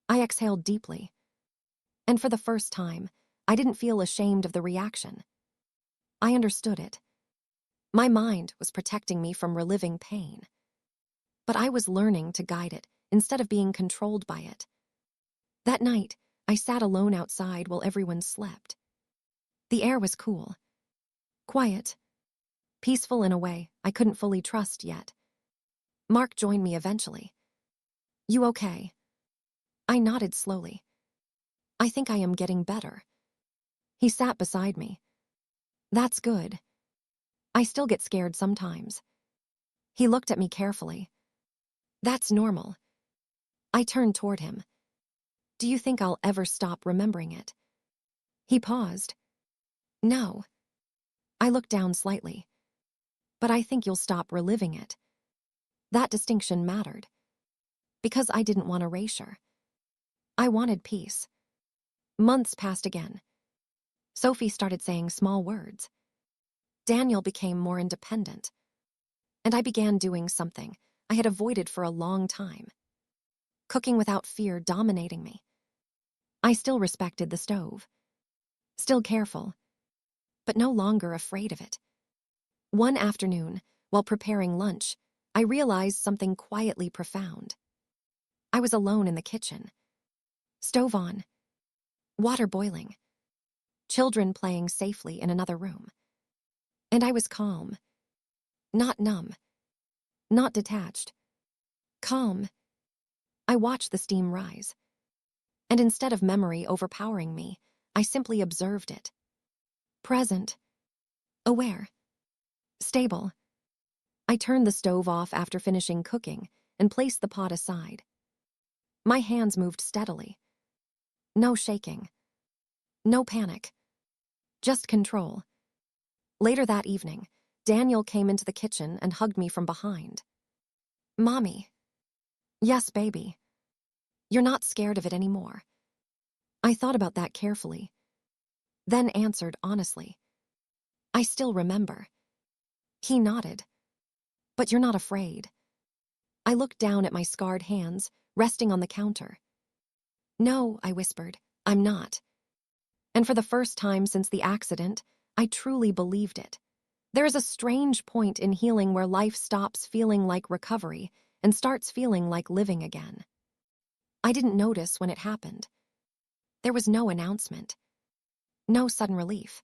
I exhaled deeply. And for the first time, I didn't feel ashamed of the reaction. I understood it. My mind was protecting me from reliving pain. But I was learning to guide it instead of being controlled by it. That night, I sat alone outside while everyone slept. The air was cool. Quiet. Peaceful in a way I couldn't fully trust yet. Mark joined me eventually. "You okay?" I nodded slowly. "I think I am getting better." He sat beside me. "That's good. I still get scared sometimes." He looked at me carefully. "That's normal." I turned toward him. "Do you think I'll ever stop remembering it?" He paused. "No." I looked down slightly. "But I think you'll stop reliving it." That distinction mattered. Because I didn't want erasure. I wanted peace. Months passed again. Sophie started saying small words. Daniel became more independent. And I began doing something I had avoided for a long time. Cooking without fear dominating me. I still respected the stove. Still careful. But no longer afraid of it. One afternoon, while preparing lunch, I realized something quietly profound. I was alone in the kitchen. Stove on. Water boiling. Children playing safely in another room. And I was calm. Not numb. Not detached. Calm. I watched the steam rise. And instead of memory overpowering me, I simply observed it. Present. Aware. Stable. I turned the stove off after finishing cooking and placed the pot aside. My hands moved steadily. No shaking. No panic. Just control. Later that evening, Daniel came into the kitchen and hugged me from behind. "Mommy." "Yes, baby. You're not scared of it anymore." I thought about that carefully, then answered honestly. "I still remember." He nodded. "But you're not afraid." I looked down at my scarred hands, resting on the counter. "No," I whispered, "I'm not." And for the first time since the accident, I truly believed it. There is a strange point in healing where life stops feeling like recovery and starts feeling like living again. I didn't notice when it happened. There was no announcement. No sudden relief.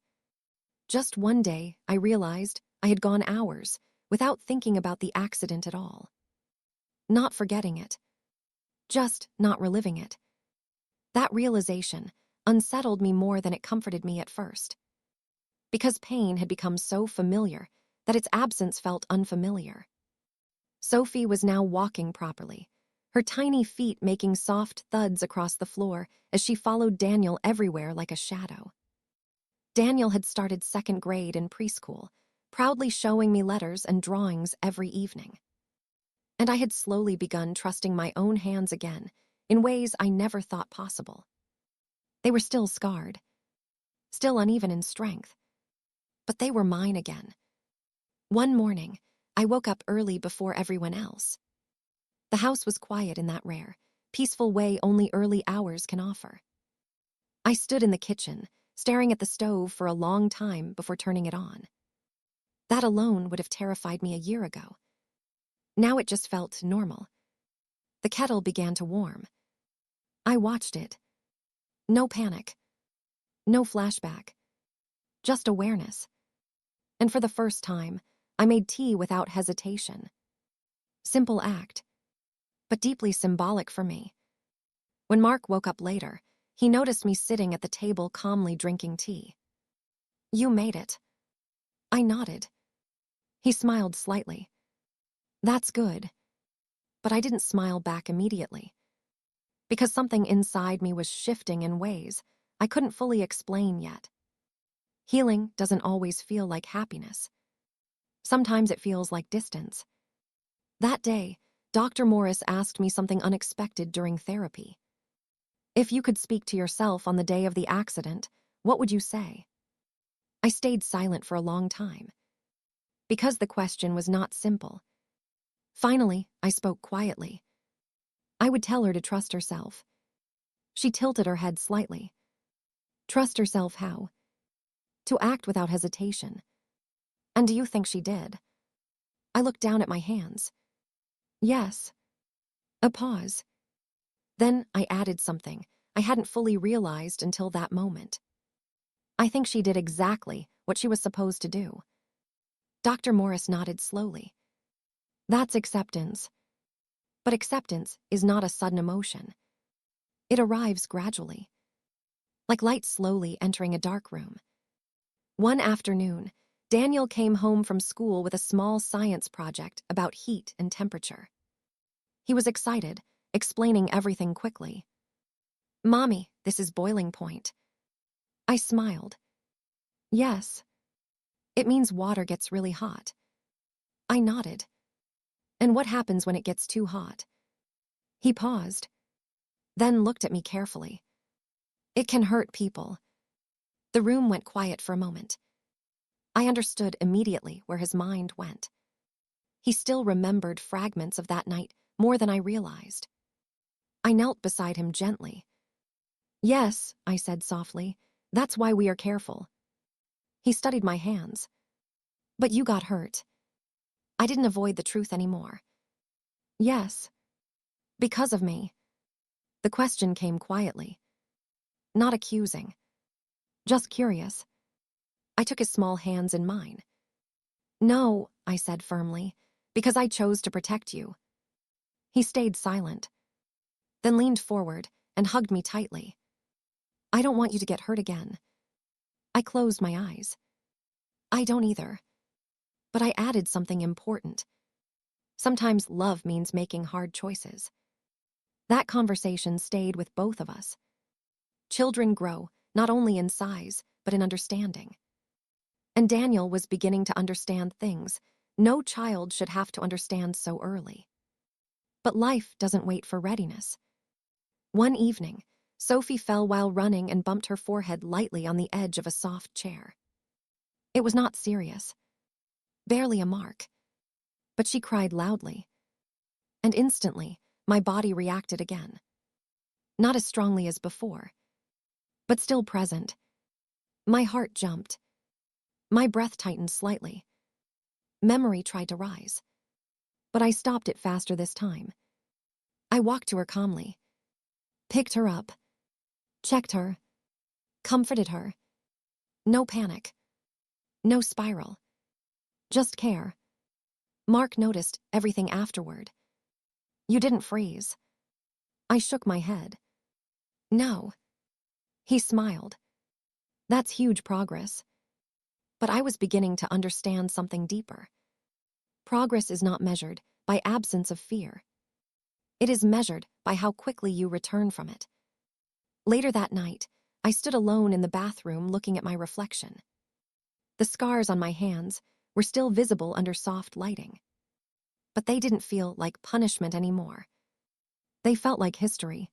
Just one day, I realized I had gone hours without thinking about the accident at all. Not forgetting it. Just not reliving it. That realization unsettled me more than it comforted me at first. Because pain had become so familiar that its absence felt unfamiliar. Sophie was now walking properly, her tiny feet making soft thuds across the floor as she followed Daniel everywhere like a shadow. Daniel had started second grade in preschool, proudly showing me letters and drawings every evening. And I had slowly begun trusting my own hands again in ways I never thought possible. They were still scarred, still uneven in strength, but they were mine again. One morning, I woke up early before everyone else. The house was quiet in that rare, peaceful way only early hours can offer. I stood in the kitchen, staring at the stove for a long time before turning it on. That alone would have terrified me a year ago. Now it just felt normal. The kettle began to warm. I watched it. No panic. No flashback, just awareness. And for the first time, I made tea without hesitation. Simple act, but deeply symbolic for me. When Mark woke up later, he noticed me sitting at the table calmly drinking tea. You made it. I nodded. He smiled slightly. That's good. But I didn't smile back immediately, because something inside me was shifting in ways I couldn't fully explain yet. Healing doesn't always feel like happiness. Sometimes it feels like distance. That day, Dr. Morris asked me something unexpected during therapy. If you could speak to yourself on the day of the accident, what would you say? I stayed silent for a long time, because the question was not simple. Finally, I spoke quietly. I would tell her to trust herself. She tilted her head slightly. Trust herself how? To act without hesitation. And do you think she did? I looked down at my hands. Yes. A pause. Then I added something I hadn't fully realized until that moment. I think she did exactly what she was supposed to do. Dr. Morris nodded slowly. That's acceptance. But acceptance is not a sudden emotion. It arrives gradually, like light slowly entering a dark room. One afternoon, Daniel came home from school with a small science project about heat and temperature. He was excited, explaining everything quickly. Mommy, this is boiling point. I smiled. Yes. It means water gets really hot. I nodded. And what happens when it gets too hot? He paused, then looked at me carefully. It can hurt people. The room went quiet for a moment. I understood immediately where his mind went. He still remembered fragments of that night more than I realized. I knelt beside him gently. Yes, I said softly, that's why we are careful. He studied my hands. But you got hurt. I didn't avoid the truth anymore. Yes. Because of me. The question came quietly. Not accusing. Just curious. I took his small hands in mine. No, I said firmly, because I chose to protect you. He stayed silent, then leaned forward and hugged me tightly. I don't want you to get hurt again. I closed my eyes. I don't either. But I added something important. Sometimes love means making hard choices. That conversation stayed with both of us. Children grow, not only in size, but in understanding. And Daniel was beginning to understand things no child should have to understand so early. But life doesn't wait for readiness. One evening, Sophie fell while running and bumped her forehead lightly on the edge of a soft chair. It was not serious. Barely a mark. But she cried loudly. And instantly, my body reacted again. Not as strongly as before, but still present. My heart jumped. My breath tightened slightly. Memory tried to rise. But I stopped it faster this time. I walked to her calmly, picked her up, checked her, comforted her. No panic. No spiral. Just care. Mark noticed everything afterward. You didn't freeze. I shook my head. No. He smiled. That's huge progress. But I was beginning to understand something deeper. Progress is not measured by absence of fear. It is measured by how quickly you return from it. Later that night, I stood alone in the bathroom looking at my reflection. The scars on my hands were still visible under soft lighting. But they didn't feel like punishment anymore. They felt like history.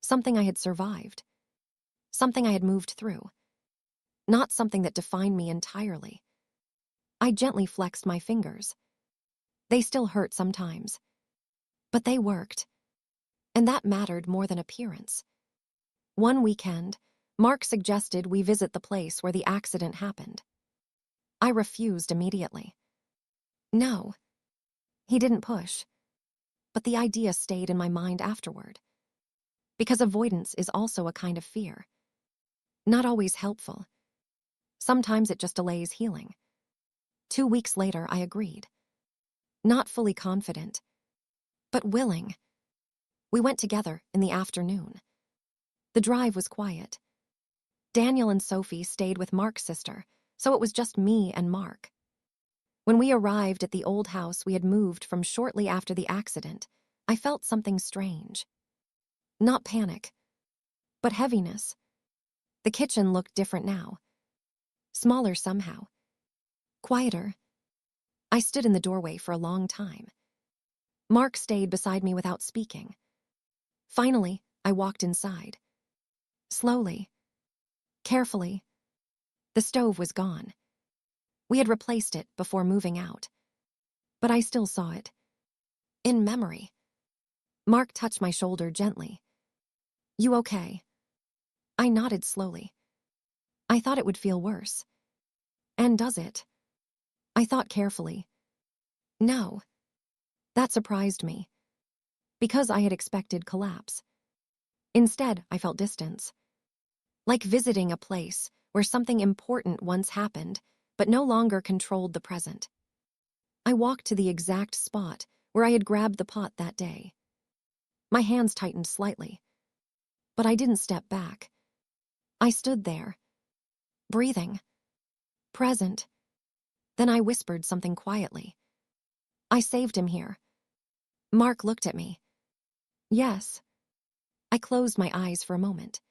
Something I had survived. Something I had moved through. Not something that defined me entirely. I gently flexed my fingers. They still hurt sometimes. But they worked. And that mattered more than appearance. One weekend, Mark suggested we visit the place where the accident happened. I refused immediately. No. He didn't push. But the idea stayed in my mind afterward. Because avoidance is also a kind of fear. Not always helpful. Sometimes it just delays healing. 2 weeks later, I agreed. Not fully confident, but willing. We went together in the afternoon. The drive was quiet. Daniel and Sophie stayed with Mark's sister, so it was just me and Mark. When we arrived at the old house we had moved from shortly after the accident, I felt something strange. Not panic, but heaviness. The kitchen looked different now. Smaller somehow. Quieter. I stood in the doorway for a long time. Mark stayed beside me without speaking. Finally, I walked inside. Slowly. Carefully. The stove was gone. We had replaced it before moving out. But I still saw it. In memory. Mark touched my shoulder gently. "You okay?" I nodded slowly. I thought it would feel worse. And does it? I thought carefully. No. That surprised me. Because I had expected collapse. Instead, I felt distance. Like visiting a place where something important once happened, but no longer controlled the present. I walked to the exact spot where I had grabbed the pot that day. My hands tightened slightly. But I didn't step back. I stood there. Breathing. Present. Then I whispered something quietly. "I saved him here." Mark looked at me. "Yes." I closed my eyes for a moment.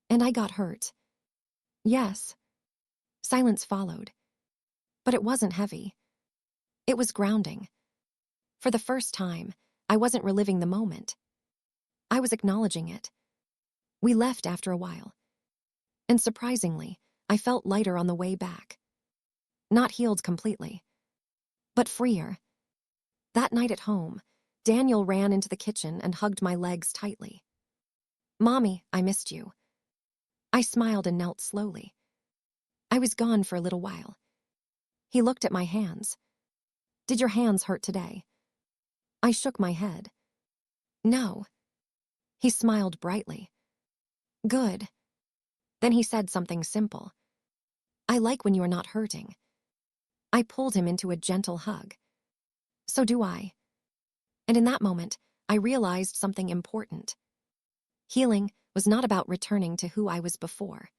"And I got hurt." "Yes." Silence followed. But it wasn't heavy. It was grounding. For the first time, I wasn't reliving the moment. I was acknowledging it. We left after a while. And surprisingly, I felt lighter on the way back. Not healed completely, but freer. That night at home, Daniel ran into the kitchen and hugged my legs tightly. "Mommy, I missed you." I smiled and knelt slowly. I was gone for a little while. He looked at my hands. "Did your hands hurt today?" I shook my head. "No." He smiled brightly. "Good." Then he said something simple. "I like when you are not hurting." I pulled him into a gentle hug. "So do I." And in that moment, I realized something important. Healing was not about returning to who I was before.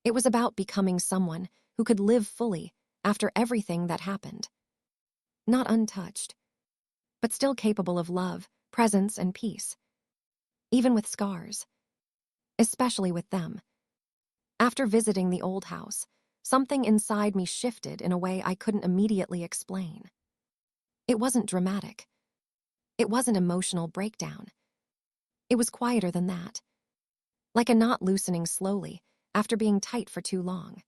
It was about becoming someone who could live fully after everything that happened. Not untouched, but still capable of love, presence, and peace. Even with scars. Especially with them. After visiting the old house, something inside me shifted in a way I couldn't immediately explain. It wasn't dramatic. It wasn't emotional breakdown. It was quieter than that. Like a knot loosening slowly after being tight for too long.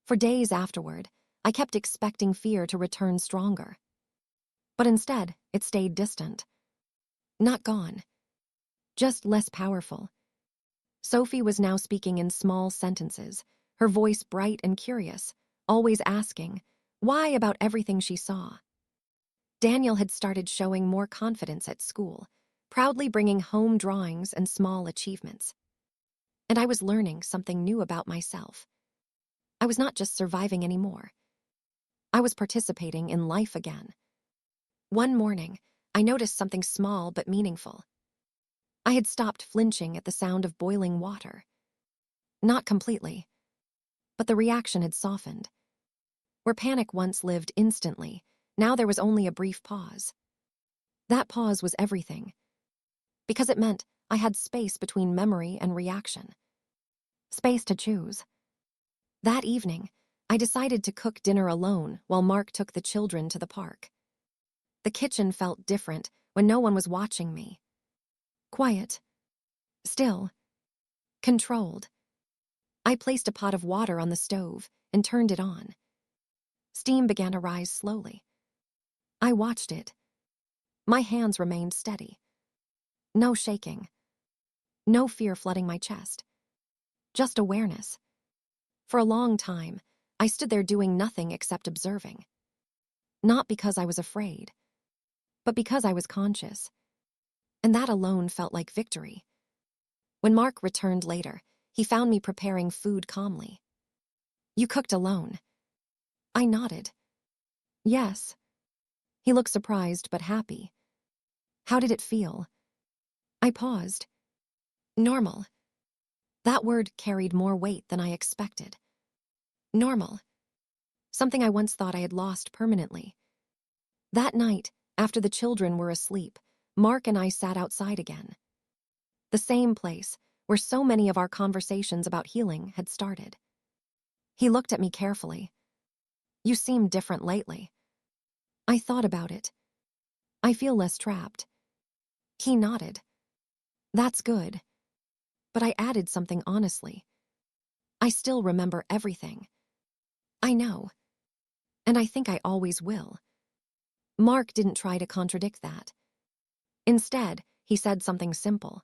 For days afterward, I kept expecting fear to return stronger. But instead, it stayed distant. Not gone. Just less powerful. Sophie was now speaking in small sentences, her voice bright and curious, always asking, why about everything she saw. Daniel had started showing more confidence at school, proudly bringing home drawings and small achievements. And I was learning something new about myself. I was not just surviving anymore. I was participating in life again. One morning, I noticed something small but meaningful. I had stopped flinching at the sound of boiling water. Not completely, but the reaction had softened. Where panic once lived instantly, now there was only a brief pause. That pause was everything, because it meant I had space between memory and reaction. Space to choose. That evening, I decided to cook dinner alone while Mark took the children to the park. The kitchen felt different when no one was watching me. Quiet. Still. Controlled. I placed a pot of water on the stove and turned it on. Steam began to rise slowly. I watched it. My hands remained steady. No shaking. No fear flooding my chest. Just awareness. For a long time, I stood there doing nothing except observing. Not because I was afraid, but because I was conscious. And that alone felt like victory. When Mark returned later, He found me preparing food calmly. You cooked alone. I nodded. Yes. He looked surprised but happy. How did it feel? I paused. Normal. That word carried more weight than I expected. Normal. Something I once thought I had lost permanently. That night, after the children were asleep, Mark and I sat outside again. The same place where so many of our conversations about healing had started. He looked at me carefully. You seem different lately. I thought about it. I feel less trapped. He nodded. That's good. But I added something honestly. I still remember everything. I know. And I think I always will. Mark didn't try to contradict that. Instead, he said something simple.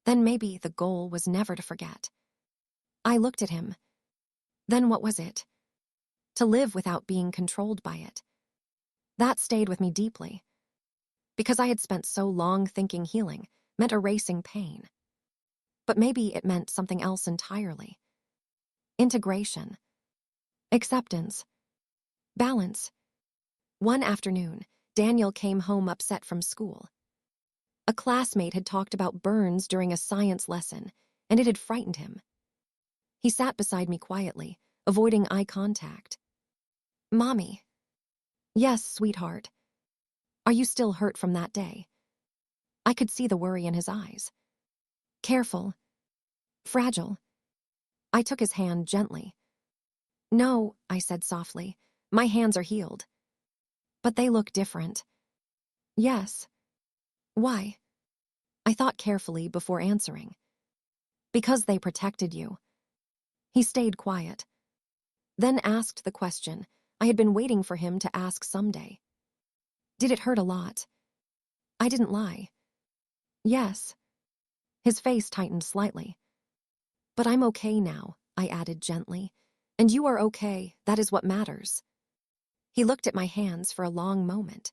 Then maybe the goal was never to forget. I looked at him. Then what was it? To live without being controlled by it. That stayed with me deeply. Because I had spent so long thinking healing meant erasing pain. But maybe it meant something else entirely. Integration. Acceptance. Balance. One afternoon, Daniel came home upset from school. A classmate had talked about burns during a science lesson, and it had frightened him. He sat beside me quietly, avoiding eye contact. Mommy. Yes, sweetheart. Are you still hurt from that day? I could see the worry in his eyes. Careful. Fragile. I took his hand gently. No, I said softly. My hands are healed. But they look different. Yes. Why? I thought carefully before answering. Because they protected you. He stayed quiet. Then asked the question I had been waiting for him to ask someday. Did it hurt a lot? I didn't lie. Yes. His face tightened slightly. But I'm okay now, I added gently. And you are okay, that is what matters. He looked at my hands for a long moment.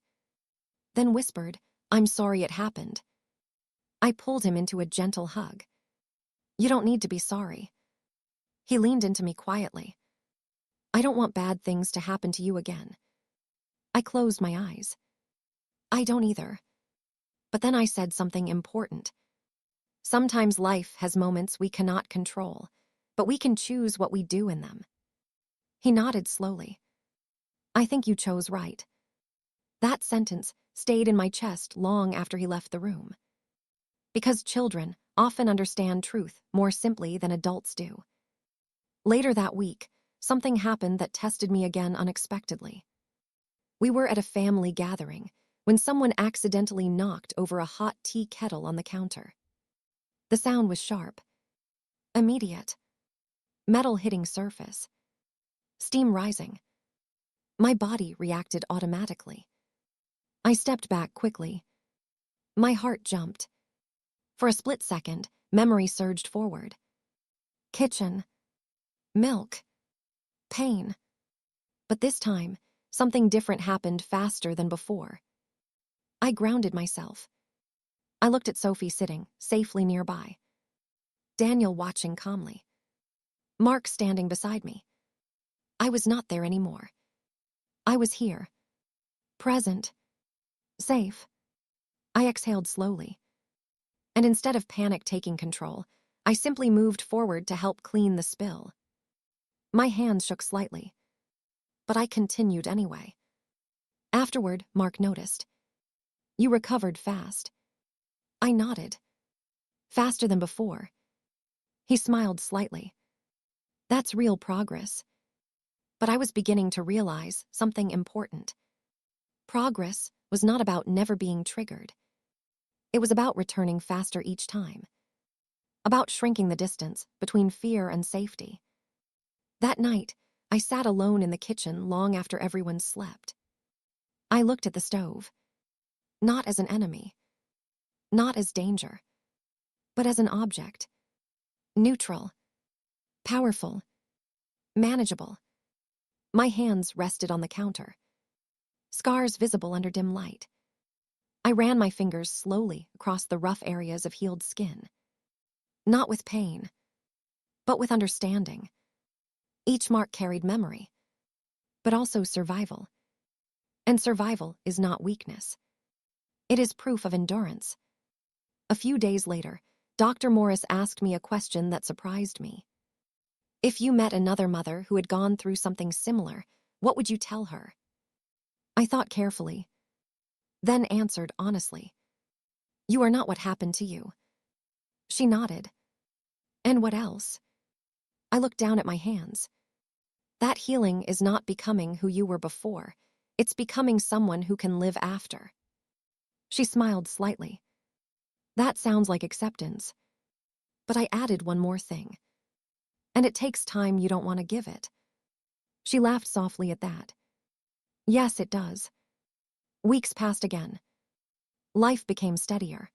Then whispered, I'm sorry it happened. I pulled him into a gentle hug. You don't need to be sorry. He leaned into me quietly. I don't want bad things to happen to you again. I closed my eyes. I don't either. But then I said something important. Sometimes life has moments we cannot control, but we can choose what we do in them. He nodded slowly. I think you chose right. That sentence stayed in my chest long after he left the room. Because children often understand truth more simply than adults do. Later that week, something happened that tested me again unexpectedly. We were at a family gathering when someone accidentally knocked over a hot tea kettle on the counter. The sound was sharp, immediate, metal hitting surface, steam rising. My body reacted automatically. I stepped back quickly. My heart jumped. For a split second, memory surged forward. Kitchen, milk, pain. But this time, something different happened faster than before. I grounded myself. I looked at Sophie sitting, safely nearby. Daniel watching calmly. Mark standing beside me. I was not there anymore. I was here. Present. Safe. I exhaled slowly. And instead of panic taking control, I simply moved forward to help clean the spill. My hands shook slightly. But I continued anyway. Afterward, Mark noticed. You recovered fast. I nodded. Faster than before. He smiled slightly. That's real progress. But I was beginning to realize something important. Progress was not about never being triggered. It was about returning faster each time. About shrinking the distance between fear and safety. That night, I sat alone in the kitchen long after everyone slept. I looked at the stove. Not as an enemy. Not as danger. But as an object. Neutral. Powerful. Manageable. My hands rested on the counter. Scars visible under dim light. I ran my fingers slowly across the rough areas of healed skin. Not with pain. but with understanding. Each mark carried memory, but also survival. And survival is not weakness. It is proof of endurance. A few days later, Dr. Morris asked me a question that surprised me. If you met another mother who had gone through something similar, what would you tell her? I thought carefully, then answered honestly. You are not what happened to you. She nodded. And what else? I looked down at my hands. That healing is not becoming who you were before. It's becoming someone who can live after. She smiled slightly. That sounds like acceptance. But I added one more thing. And it takes time you don't want to give it. She laughed softly at that. Yes, it does. Weeks passed again. Life became steadier.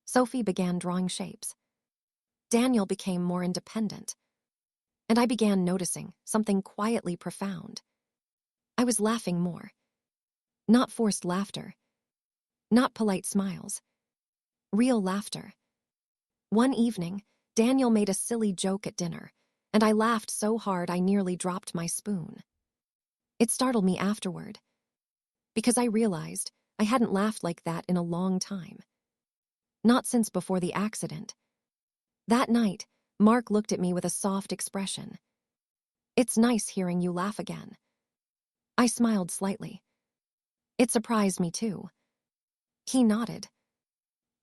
Sophie began drawing shapes. Daniel became more independent. And I began noticing something quietly profound. I was laughing more. Not forced laughter. Not polite smiles. Real laughter. One evening, Daniel made a silly joke at dinner, and I laughed so hard I nearly dropped my spoon. It startled me afterward, because I realized I hadn't laughed like that in a long time. Not since before the accident. That night, Mark looked at me with a soft expression. It's nice hearing you laugh again. I smiled slightly. It surprised me too. He nodded.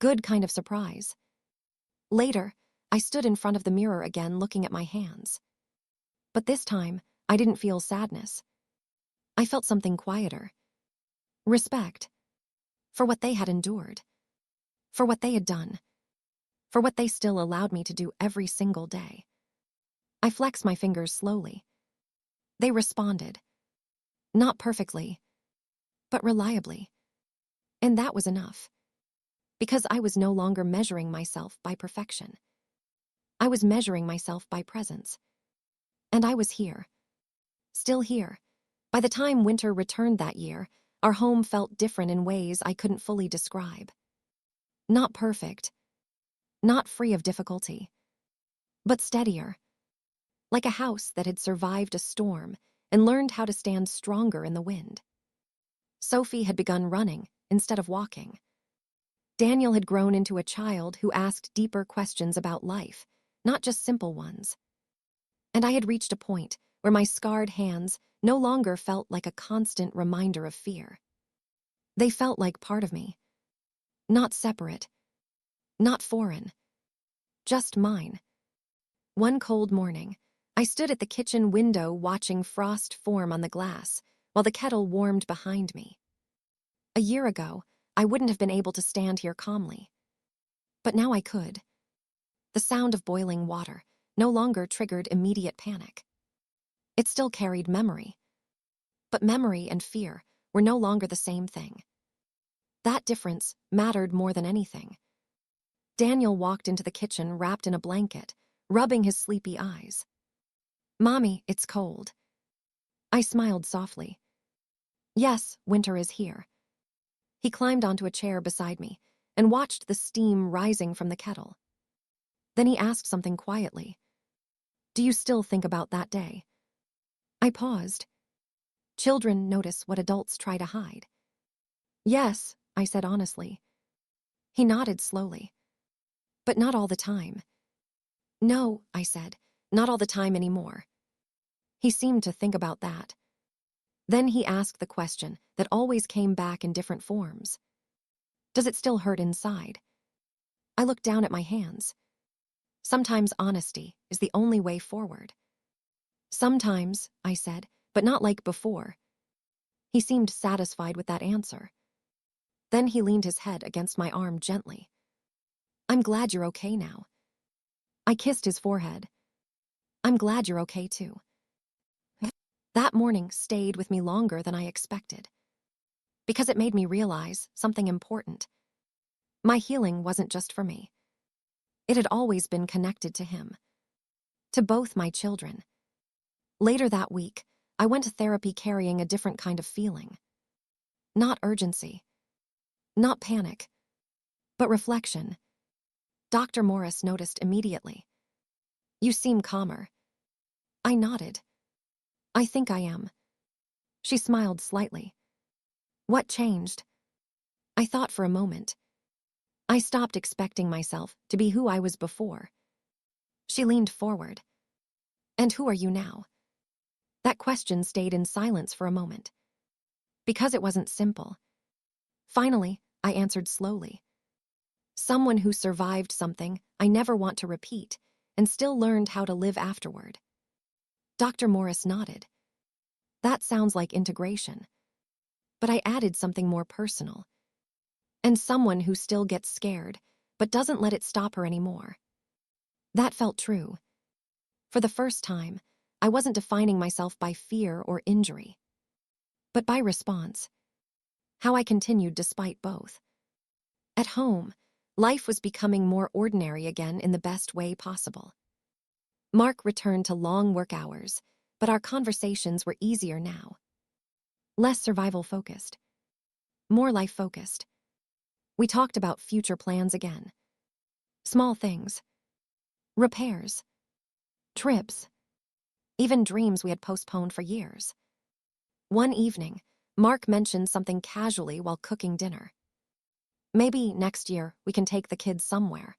Good kind of surprise. Later, I stood in front of the mirror again looking at my hands. But this time, I didn't feel sadness. I felt something quieter. Respect. For what they had endured. For what they had done. For what they still allowed me to do every single day. I flexed my fingers slowly. They responded. Not perfectly, but reliably. And that was enough. Because I was no longer measuring myself by perfection. I was measuring myself by presence. And I was here. Still here. By the time winter returned that year, our home felt different in ways I couldn't fully describe. Not perfect. Not free of difficulty. But steadier. Like a house that had survived a storm and learned how to stand stronger in the wind. Sophie had begun running instead of walking. Daniel had grown into a child who asked deeper questions about life, not just simple ones. And I had reached a point where my scarred hands no longer felt like a constant reminder of fear. They felt like part of me. Not separate. Not foreign. Just mine. One cold morning, I stood at the kitchen window watching frost form on the glass while the kettle warmed behind me. A year ago, I wouldn't have been able to stand here calmly. But now I could. The sound of boiling water no longer triggered immediate panic. It still carried memory. But memory and fear were no longer the same thing. That difference mattered more than anything. Daniel walked into the kitchen wrapped in a blanket, rubbing his sleepy eyes. Mommy, it's cold. I smiled softly. Yes, winter is here. He climbed onto a chair beside me and watched the steam rising from the kettle. Then he asked something quietly. Do you still think about that day? I paused. Children notice what adults try to hide. Yes, I said honestly. He nodded slowly. But not all the time. No, I said, not all the time anymore. He seemed to think about that. Then he asked the question that always came back in different forms. Does it still hurt inside? I looked down at my hands. Sometimes honesty is the only way forward. Sometimes, I said, but not like before. He seemed satisfied with that answer. Then he leaned his head against my arm gently. I'm glad you're okay now. I kissed his forehead. I'm glad you're okay too. That morning stayed with me longer than I expected. Because it made me realize something important. My healing wasn't just for me. It had always been connected to him. To both my children. Later that week, I went to therapy carrying a different kind of feeling. Not urgency. Not panic. But reflection. Dr. Morris noticed immediately. You seem calmer. I nodded. I think I am. She smiled slightly. What changed? I thought for a moment. I stopped expecting myself to be who I was before. She leaned forward. And who are you now? That question stayed in silence for a moment. Because it wasn't simple. Finally, I answered slowly. Someone who survived something I never want to repeat and still learned how to live afterward. Dr. Morris nodded. That sounds like integration. But I added something more personal. And someone who still gets scared, but doesn't let it stop her anymore. That felt true. For the first time, I wasn't defining myself by fear or injury, but by response. How I continued despite both. At home, life was becoming more ordinary again in the best way possible. Mark returned to long work hours, but our conversations were easier now. Less survival-focused. More life-focused. We talked about future plans again. Small things. Repairs. Trips. Even dreams we had postponed for years. One evening, Mark mentioned something casually while cooking dinner. Maybe next year we can take the kids somewhere.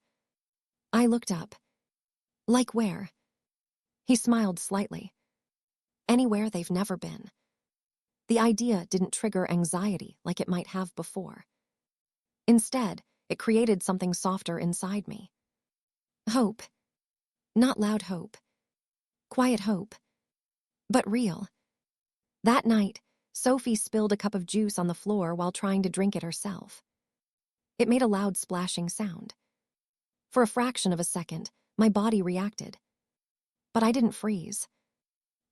I looked up. Like where? He smiled slightly. Anywhere they've never been. The idea didn't trigger anxiety like it might have before. Instead, it created something softer inside me. Hope. Not loud hope. Quiet hope. But real. That night, Sophie spilled a cup of juice on the floor while trying to drink it herself. It made a loud splashing sound. For a fraction of a second, my body reacted. But I didn't freeze.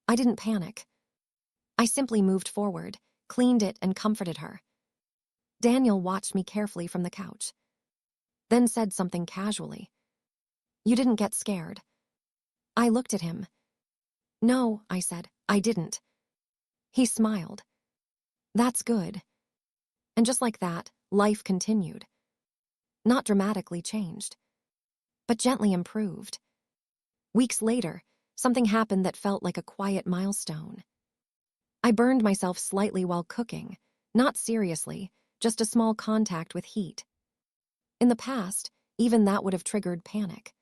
I didn't panic. I simply moved forward, cleaned it, and comforted her. Daniel watched me carefully from the couch. Then said something casually. You didn't get scared. I looked at him. No, I said, I didn't. He smiled. That's good. And just like that, life continued. Not dramatically changed, but gently improved. Weeks later, something happened that felt like a quiet milestone. I burned myself slightly while cooking, not seriously, just a small contact with heat. In the past, even that would have triggered panic.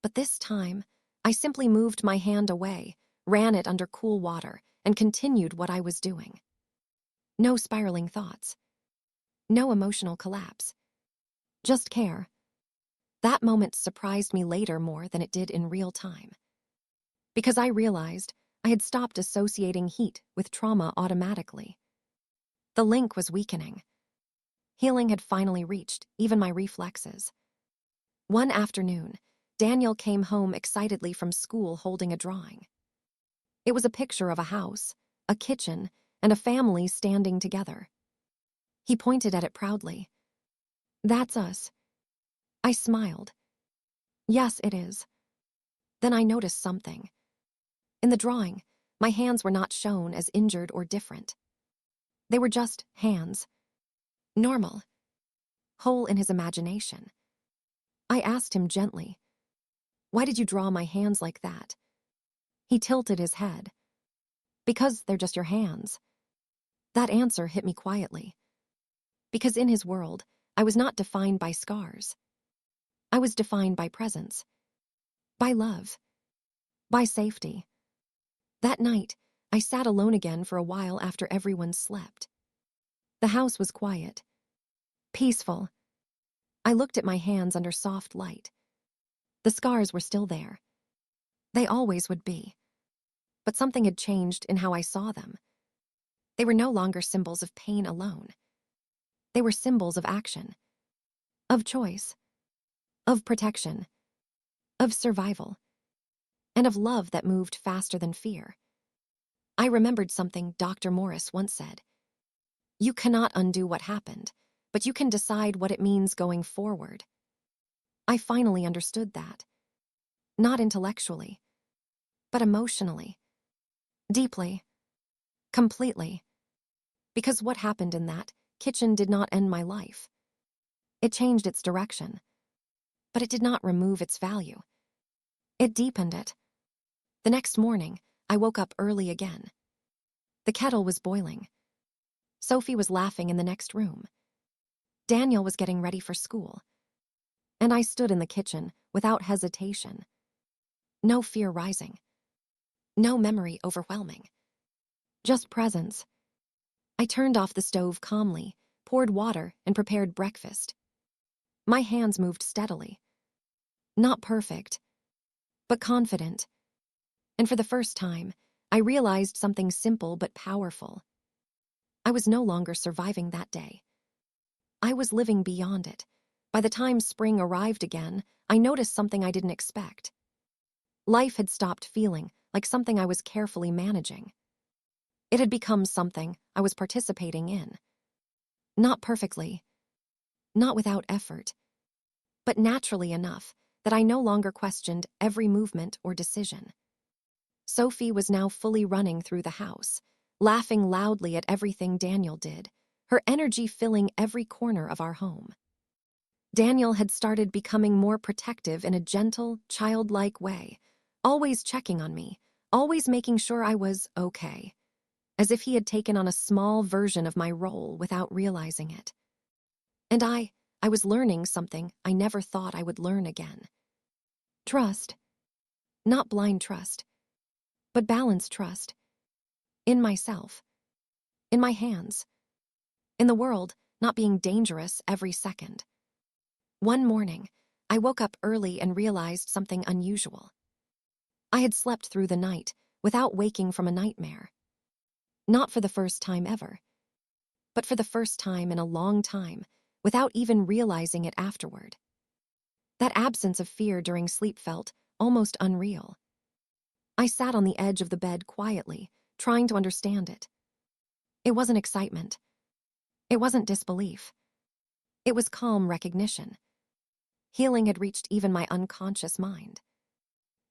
But this time, I simply moved my hand away, ran it under cool water, and continued what I was doing. No spiraling thoughts. No emotional collapse. Just care. That moment surprised me later more than it did in real time. Because I realized I had stopped associating heat with trauma automatically. The link was weakening. Healing had finally reached even my reflexes. One afternoon, Daniel came home excitedly from school holding a drawing. It was a picture of a house, a kitchen, and a family standing together. He pointed at it proudly. That's us. I smiled. Yes, it is. Then I noticed something. In the drawing, my hands were not shown as injured or different. They were just hands. Normal. Whole in his imagination. I asked him gently, why did you draw my hands like that? He tilted his head. Because they're just your hands. That answer hit me quietly. Because in his world, I was not defined by scars. I was defined by presence. By love. By safety. That night, I sat alone again for a while after everyone slept. The house was quiet. Peaceful. I looked at my hands under soft light. The scars were still there. They always would be. But something had changed in how I saw them. They were no longer symbols of pain alone. They were symbols of action. Of choice. Of protection. Of survival. And of love that moved faster than fear. I remembered something Dr. Morris once said. You cannot undo what happened, but you can decide what it means going forward. I finally understood that. Not intellectually, but emotionally. Deeply. Completely. Because what happened in that kitchen did not end my life. It changed its direction. But it did not remove its value. It deepened it. The next morning, I woke up early again. The kettle was boiling. Sophie was laughing in the next room. Daniel was getting ready for school. And I stood in the kitchen without hesitation. No fear rising. No memory overwhelming. Just presence. I turned off the stove calmly, poured water, and prepared breakfast. My hands moved steadily. Not perfect, but confident. And for the first time, I realized something simple but powerful. I was no longer surviving that day. I was living beyond it. By the time spring arrived again, I noticed something I didn't expect. Life had stopped feeling like something I was carefully managing. It had become something I was participating in. Not perfectly, not without effort, but naturally enough that I no longer questioned every movement or decision. Sophie was now fully running through the house, laughing loudly at everything Daniel did, her energy filling every corner of our home. Daniel had started becoming more protective in a gentle, childlike way, always checking on me, always making sure I was okay, as if he had taken on a small version of my role without realizing it. And I was learning something I never thought I would learn again. Trust. Not blind trust, but balanced trust. In myself. In my hands. In the world not being dangerous every second. One morning, I woke up early and realized something unusual. I had slept through the night without waking from a nightmare. Not for the first time ever, but for the first time in a long time, without even realizing it afterward. That absence of fear during sleep felt almost unreal. I sat on the edge of the bed quietly, trying to understand it. It wasn't excitement. It wasn't disbelief. It was calm recognition. Healing had reached even my unconscious mind.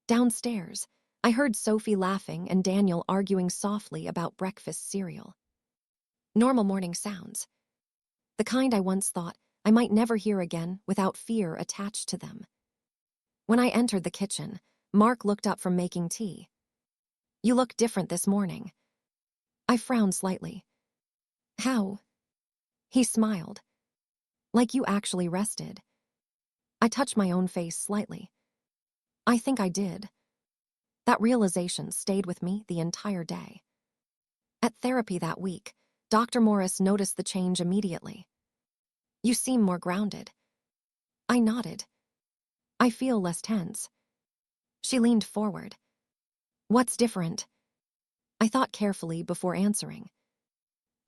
Downstairs, I heard Sophie laughing and Daniel arguing softly about breakfast cereal. Normal morning sounds. The kind I once thought I might never hear again without fear attached to them. When I entered the kitchen, Mark looked up from making tea. "You look different this morning." I frowned slightly. "How?" He smiled. "Like you actually rested." I touched my own face slightly. I think I did. That realization stayed with me the entire day. At therapy that week, Dr. Morris noticed the change immediately. "You seem more grounded." I nodded. "I feel less tense." She leaned forward. "What's different?" I thought carefully before answering.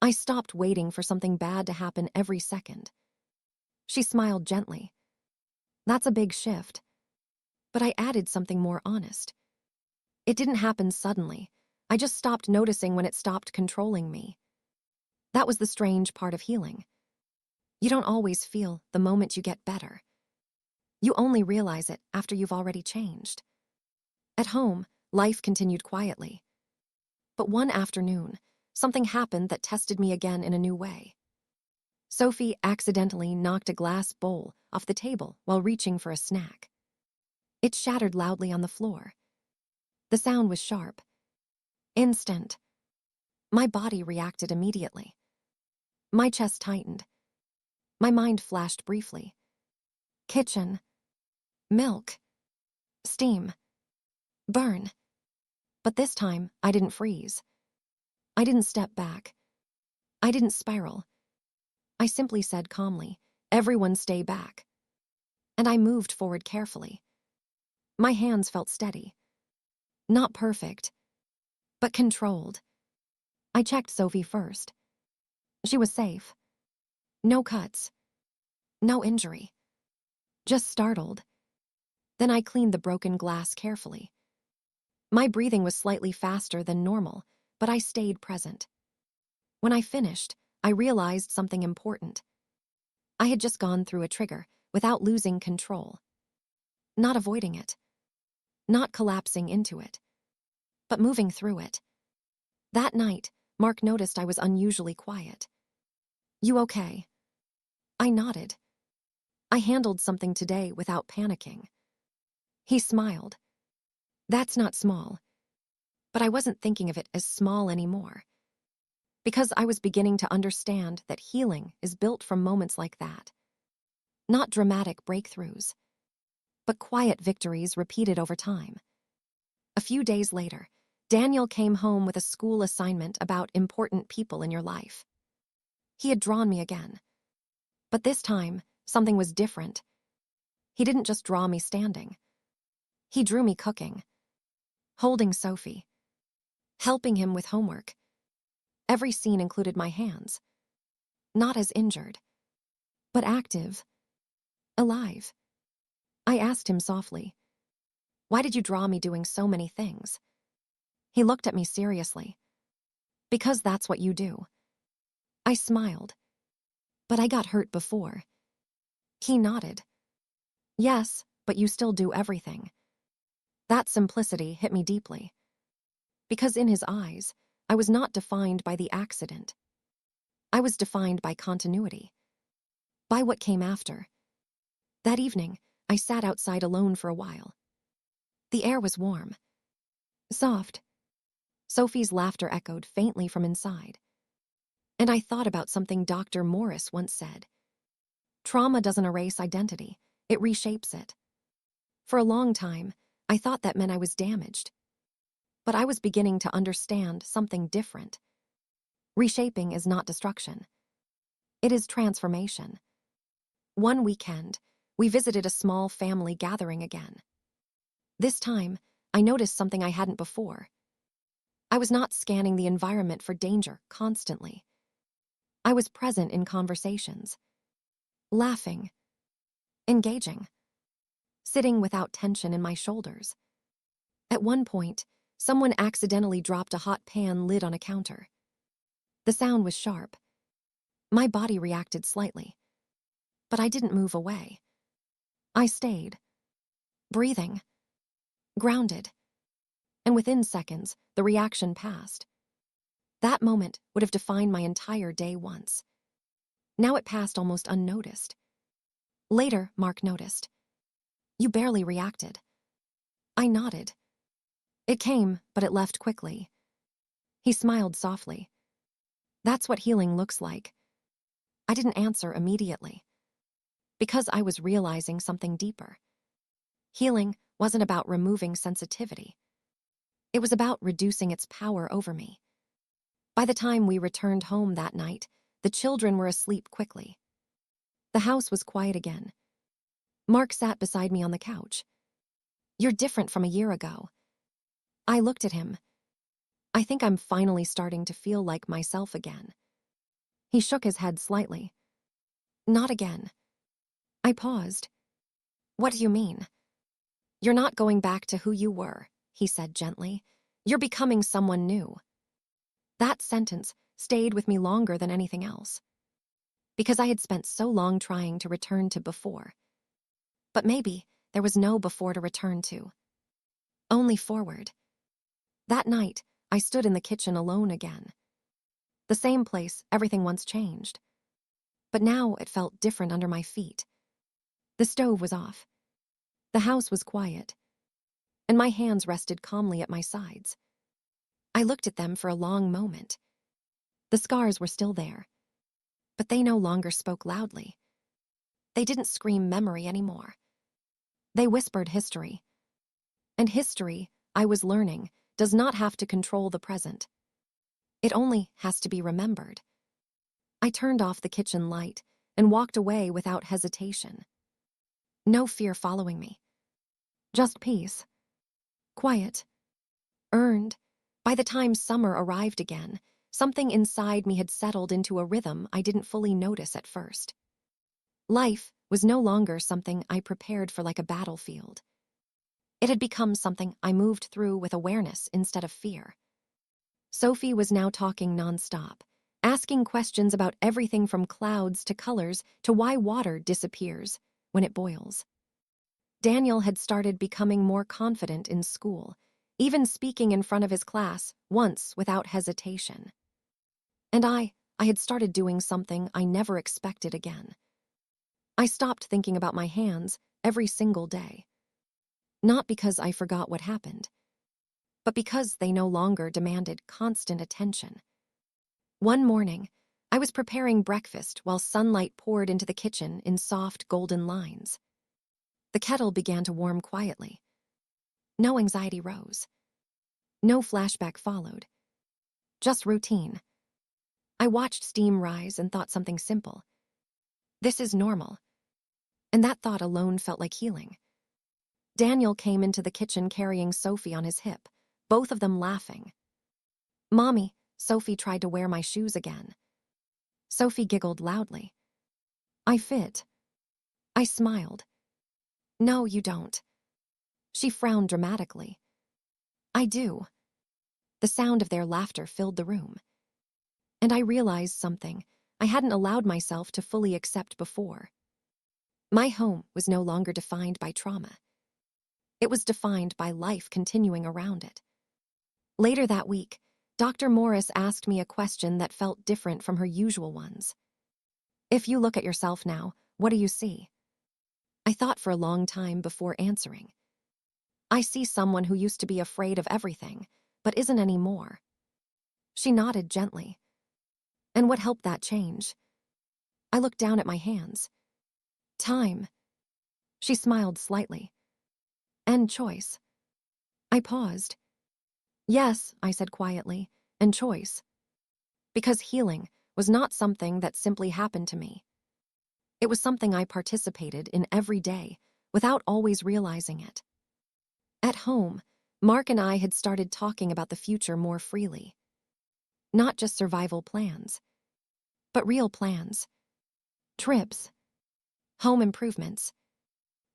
I stopped waiting for something bad to happen every second. She smiled gently. "That's a big shift." But I added something more honest. "It didn't happen suddenly. I just stopped noticing when it stopped controlling me." That was the strange part of healing. You don't always feel the moment you get better. You only realize it after you've already changed. At home, life continued quietly. But one afternoon, something happened that tested me again in a new way. Sophie accidentally knocked a glass bowl off the table while reaching for a snack. It shattered loudly on the floor. The sound was sharp. Instant. My body reacted immediately. My chest tightened. My mind flashed briefly. Kitchen. Milk. Steam. Burn. But this time, I didn't freeze. I didn't step back. I didn't spiral. I simply said calmly, "Everyone stay back." And I moved forward carefully. My hands felt steady. Not perfect, but controlled. I checked Sophie first. She was safe. No cuts. No injury. Just startled. Then I cleaned the broken glass carefully. My breathing was slightly faster than normal, but I stayed present. When I finished, I realized something important. I had just gone through a trigger without losing control. Not avoiding it. Not collapsing into it. But moving through it. That night, Mark noticed I was unusually quiet. "You okay?" I nodded. "I handled something today without panicking." He smiled. That's not small, but I wasn't thinking of it as small anymore, because I was beginning to understand that healing is built from moments like that. Not dramatic breakthroughs, but quiet victories repeated over time. A few days later, Daniel came home with a school assignment about important people in your life. He had drawn me again. But this time, something was different. He didn't just draw me standing. He drew me cooking, holding Sophie, helping him with homework. Every scene included my hands, not as injured, but active, alive. I asked him softly, "Why did you draw me doing so many things?" He looked at me seriously. "Because that's what you do." I smiled. "But I got hurt before." He nodded. "Yes, but you still do everything." That simplicity hit me deeply. Because in his eyes, I was not defined by the accident. I was defined by continuity, by what came after. That evening, I sat outside alone for a while. The air was warm, soft. Sophie's laughter echoed faintly from inside. And I thought about something Dr. Morris once said. Trauma doesn't erase identity, it reshapes it. For a long time, I thought that meant I was damaged. But I was beginning to understand something different. Reshaping is not destruction. It is transformation. One weekend, we visited a small family gathering again. This time, I noticed something I hadn't before. I was not scanning the environment for danger constantly. I was present in conversations, laughing, engaging, sitting without tension in my shoulders. At one point, someone accidentally dropped a hot pan lid on a counter. The sound was sharp. My body reacted slightly, but I didn't move away. I stayed, breathing, grounded, and within seconds, the reaction passed. That moment would have defined my entire day once. Now it passed almost unnoticed. Later, Mark noticed. "You barely reacted." I nodded. It came, but it left quickly. He smiled softly. "That's what healing looks like." I didn't answer immediately, because I was realizing something deeper. Healing wasn't about removing sensitivity. It was about reducing its power over me. By the time we returned home that night, the children were asleep quickly. The house was quiet again. Mark sat beside me on the couch. "You're different from a year ago." I looked at him. "I think I'm finally starting to feel like myself again." He shook his head slightly. "Not again." I paused. "What do you mean?" "You're not going back to who you were," he said gently. "You're becoming someone new." That sentence stayed with me longer than anything else, because I had spent so long trying to return to before. But maybe there was no before to return to, only forward. That night, I stood in the kitchen alone again. The same place everything once changed. But now it felt different under my feet. The stove was off. The house was quiet, and my hands rested calmly at my sides. I looked at them for a long moment. The scars were still there, but they no longer spoke loudly. They didn't scream memory anymore. They whispered history. And history, I was learning, does not have to control the present. It only has to be remembered. I turned off the kitchen light and walked away without hesitation. No fear following me. Just peace. Quiet. Earned. By the time summer arrived again, something inside me had settled into a rhythm I didn't fully notice at first. Life was no longer something I prepared for like a battlefield. It had become something I moved through with awareness instead of fear. Sophie was now talking nonstop, asking questions about everything from clouds to colors to why water disappears when it boils. Daniel had started becoming more confident in school, even speaking in front of his class once without hesitation. And I had started doing something I never expected again. I stopped thinking about my hands every single day. Not because I forgot what happened, but because they no longer demanded constant attention. One morning, I was preparing breakfast while sunlight poured into the kitchen in soft golden lines. The kettle began to warm quietly. No anxiety rose. No flashback followed. Just routine. I watched steam rise and thought something simple. This is normal. And that thought alone felt like healing. Daniel came into the kitchen carrying Sophie on his hip, both of them laughing. "Mommy," Sophie tried to wear my shoes again. Sophie giggled loudly. "I fit." I smiled. "No, you don't." She frowned dramatically. "I do." The sound of their laughter filled the room. And I realized something I hadn't allowed myself to fully accept before. My home was no longer defined by trauma. It was defined by life continuing around it. Later that week, Dr. Morris asked me a question that felt different from her usual ones. "If you look at yourself now, what do you see?" I thought for a long time before answering. "I see someone who used to be afraid of everything, but isn't anymore." She nodded gently. "And what helped that change?" I looked down at my hands. "Time." She smiled slightly. "And choice." I paused. "Yes," I said quietly, "and choice." Because healing was not something that simply happened to me. It was something I participated in every day, without always realizing it. At home, Mark and I had started talking about the future more freely. Not just survival plans, but real plans. Trips, home improvements,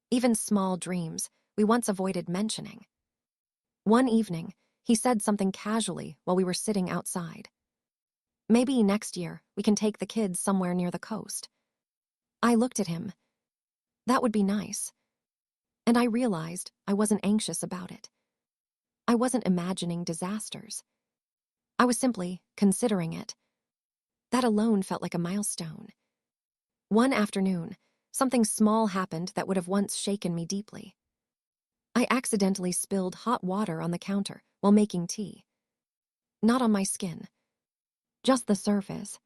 even small dreams we once avoided mentioning. One evening, he said something casually while we were sitting outside. "Maybe next year we can take the kids somewhere near the coast." I looked at him. That would be nice. And I realized I wasn't anxious about it. I wasn't imagining disasters. I was simply considering it. That alone felt like a milestone. One afternoon, something small happened that would have once shaken me deeply. I accidentally spilled hot water on the counter while making tea. Not on my skin. Just the surface.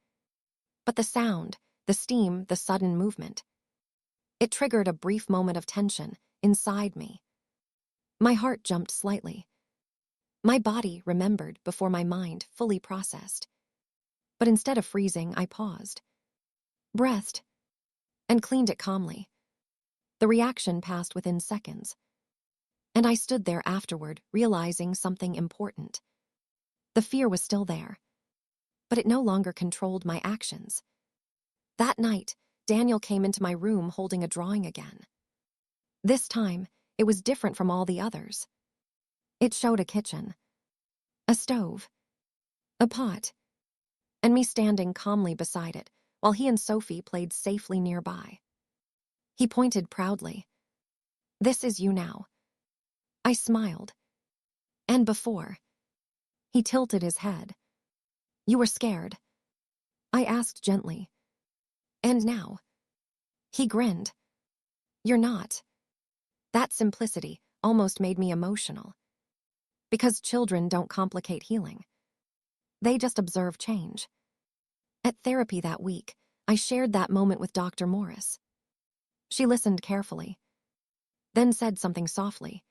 But the sound, the steam, the sudden movement. It triggered a brief moment of tension inside me. My heart jumped slightly. My body remembered before my mind fully processed. But instead of freezing, I paused, breathed, and cleaned it calmly. The reaction passed within seconds. And I stood there afterward, realizing something important. The fear was still there, but it no longer controlled my actions. That night, Daniel came into my room holding a drawing again. This time, it was different from all the others. It showed a kitchen, a stove, a pot, and me standing calmly beside it while he and Sophie played safely nearby. He pointed proudly. "This is you now." I smiled. "And before." He tilted his head. "You were scared." I asked gently. "And now?" He grinned. "You're not." That simplicity almost made me emotional. Because children don't complicate healing. They just observe change. At therapy that week, I shared that moment with Dr. Morris. She listened carefully, then said something softly.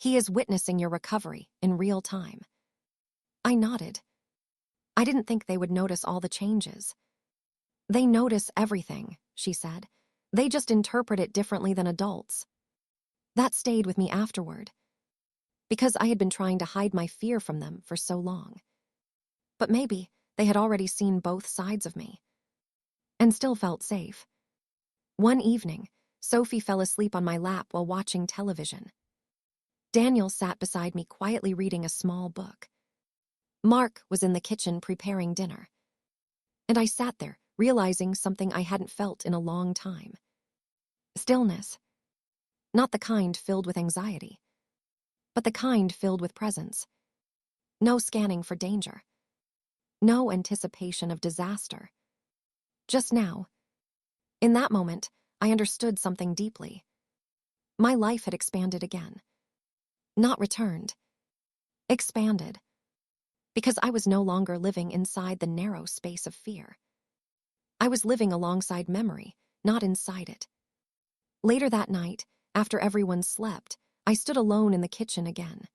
"He is witnessing your recovery in real time." I nodded. I didn't think they would notice all the changes. "They notice everything," she said. "They just interpret it differently than adults." That stayed with me afterward, because I had been trying to hide my fear from them for so long. But maybe they had already seen both sides of me, and still felt safe. One evening, Sophie fell asleep on my lap while watching television. Daniel sat beside me quietly reading a small book. Mark was in the kitchen preparing dinner. And I sat there, realizing something I hadn't felt in a long time. Stillness. Not the kind filled with anxiety, but the kind filled with presence. No scanning for danger. No anticipation of disaster. Just now, in that moment, I understood something deeply. My life had expanded again. Not returned. expanded, because I was no longer living inside the narrow space of fear. I was living alongside memory, not inside it. Later that night, after everyone slept, I stood alone in the kitchen again.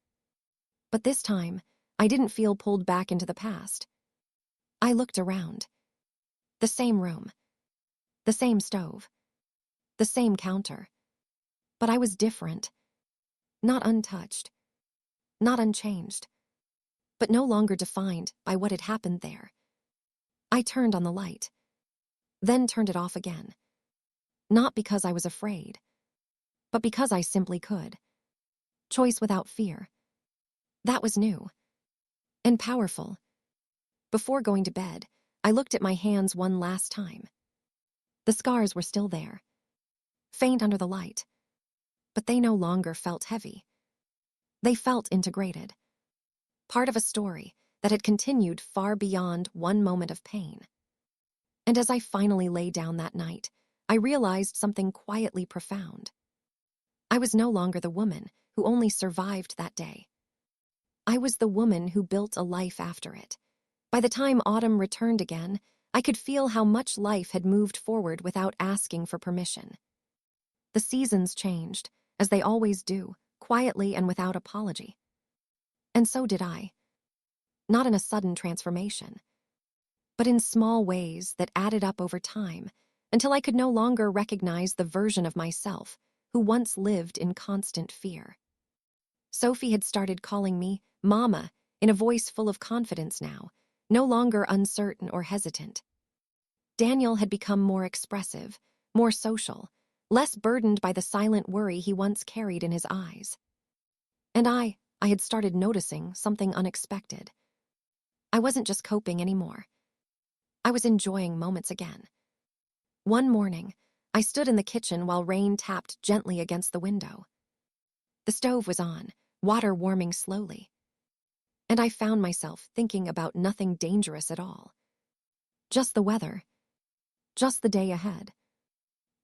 But this time, I didn't feel pulled back into the past. I looked around. The same room. The same stove. The same counter. But I was different. Not untouched. Not unchanged. But no longer defined by what had happened there. I turned on the light. Then turned it off again. Not because I was afraid, but because I simply could. Choice without fear. That was new. And powerful. Before going to bed, I looked at my hands one last time. The scars were still there. Faint under the light. But they no longer felt heavy. They felt integrated. Part of a story that had continued far beyond one moment of pain. And as I finally lay down that night, I realized something quietly profound. I was no longer the woman who only survived that day. I was the woman who built a life after it. By the time autumn returned again, I could feel how much life had moved forward without asking for permission. The seasons changed, as they always do, quietly and without apology. And so did I. Not in a sudden transformation, but in small ways that added up over time, until I could no longer recognize the version of myself who once lived in constant fear. Sophie had started calling me Mama in a voice full of confidence now, no longer uncertain or hesitant. Daniel had become more expressive, more social, less burdened by the silent worry he once carried in his eyes. And I had started noticing something unexpected. I wasn't just coping anymore. I was enjoying moments again. One morning, I stood in the kitchen while rain tapped gently against the window. The stove was on, water warming slowly. And I found myself thinking about nothing dangerous at all. Just the weather. Just the day ahead.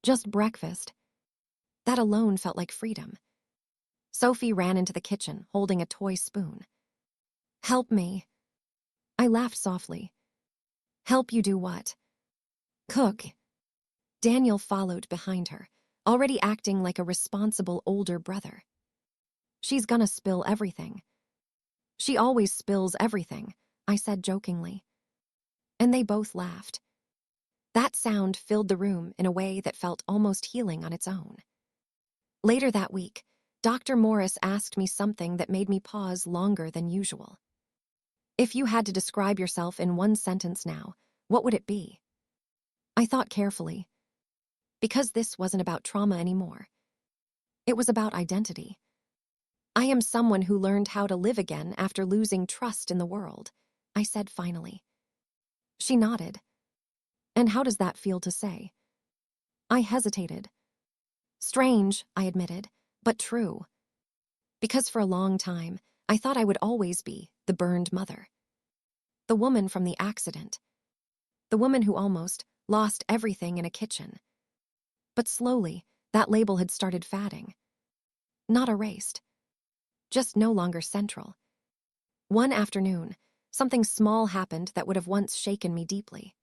Just breakfast. That alone felt like freedom. Sophie ran into the kitchen, holding a toy spoon. "Help me." I laughed softly. "Help you do what?" "Cook." Daniel followed behind her, already acting like a responsible older brother. "She's gonna spill everything." "She always spills everything," I said jokingly. And they both laughed. That sound filled the room in a way that felt almost healing on its own. Later that week, Dr. Morris asked me something that made me pause longer than usual. "If you had to describe yourself in one sentence now, what would it be?" I thought carefully. Because this wasn't about trauma anymore. It was about identity. "I am someone who learned how to live again after losing trust in the world," I said finally. She nodded. "And how does that feel to say?" I hesitated. "Strange," I admitted, "but true. Because for a long time, I thought I would always be the burned mother. The woman from the accident. The woman who almost lost everything in a kitchen. But slowly, that label had started fading. Not erased. Just no longer central. One afternoon, something small happened that would have once shaken me deeply.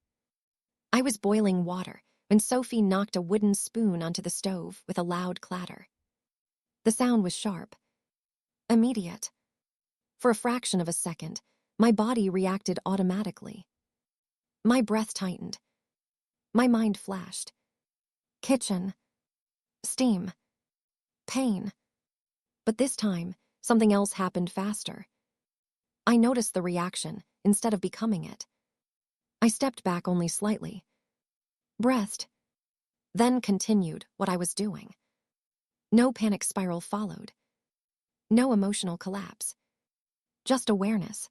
I was boiling water when Sophie knocked a wooden spoon onto the stove with a loud clatter. The sound was sharp. Immediate. For a fraction of a second, my body reacted automatically. My breath tightened. My mind flashed. Kitchen. Steam. Pain. But this time, something else happened faster. I noticed the reaction instead of becoming it. I stepped back only slightly. Breathed. Then continued what I was doing. No panic spiral followed. No emotional collapse. Just awareness.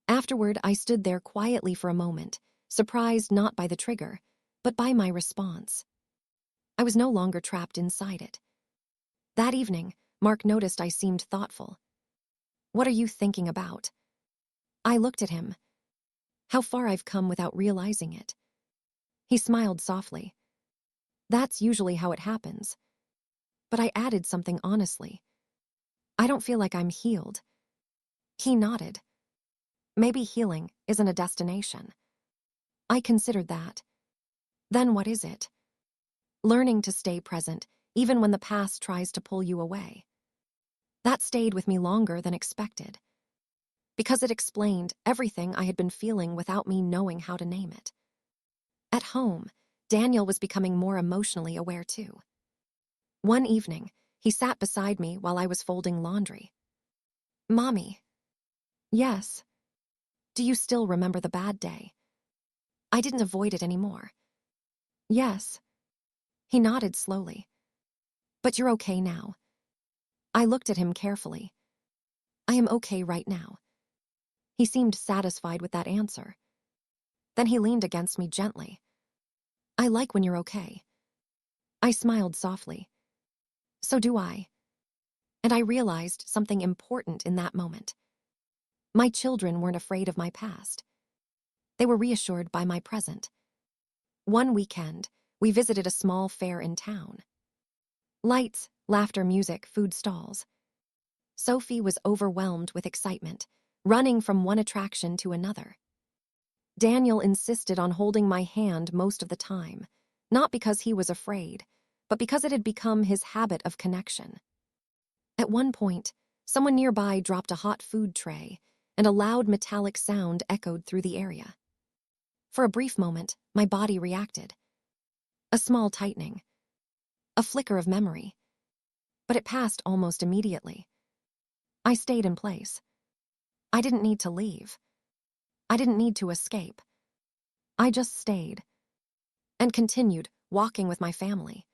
Afterward, I stood there quietly for a moment, surprised not by the trigger, but by my response. I was no longer trapped inside it. That evening, Mark noticed I seemed thoughtful. "What are you thinking about?" I looked at him. How far I've come without realizing it. He smiled softly. "That's usually how it happens." But I added something honestly. "I don't feel like I'm healed." He nodded. Maybe healing isn't a destination. I considered that. Then what is it? Learning to stay present, even when the past tries to pull you away. That stayed with me longer than expected, because it explained everything I had been feeling without me knowing how to name it. At home, Daniel was becoming more emotionally aware too. One evening, he sat beside me while I was folding laundry. "Mommy." "Yes." "Do you still remember the bad day?" I didn't avoid it anymore. "Yes." He nodded slowly. "But you're okay now." I looked at him carefully. "I am okay right now." He seemed satisfied with that answer. Then he leaned against me gently. "I like when you're okay." I smiled softly. "So do I." And I realized something important in that moment. My children weren't afraid of my past. They were reassured by my present. One weekend, we visited a small fair in town. Lights, laughter, music, food stalls. Sophie was overwhelmed with excitement, running from one attraction to another. Daniel insisted on holding my hand most of the time, not because he was afraid, but because it had become his habit of connection. At one point, someone nearby dropped a hot food tray, and a loud metallic sound echoed through the area. For a brief moment, my body reacted. A small tightening. A flicker of memory. But it passed almost immediately. I stayed in place. I didn't need to leave. I didn't need to escape. I just stayed. And continued, walking with my family.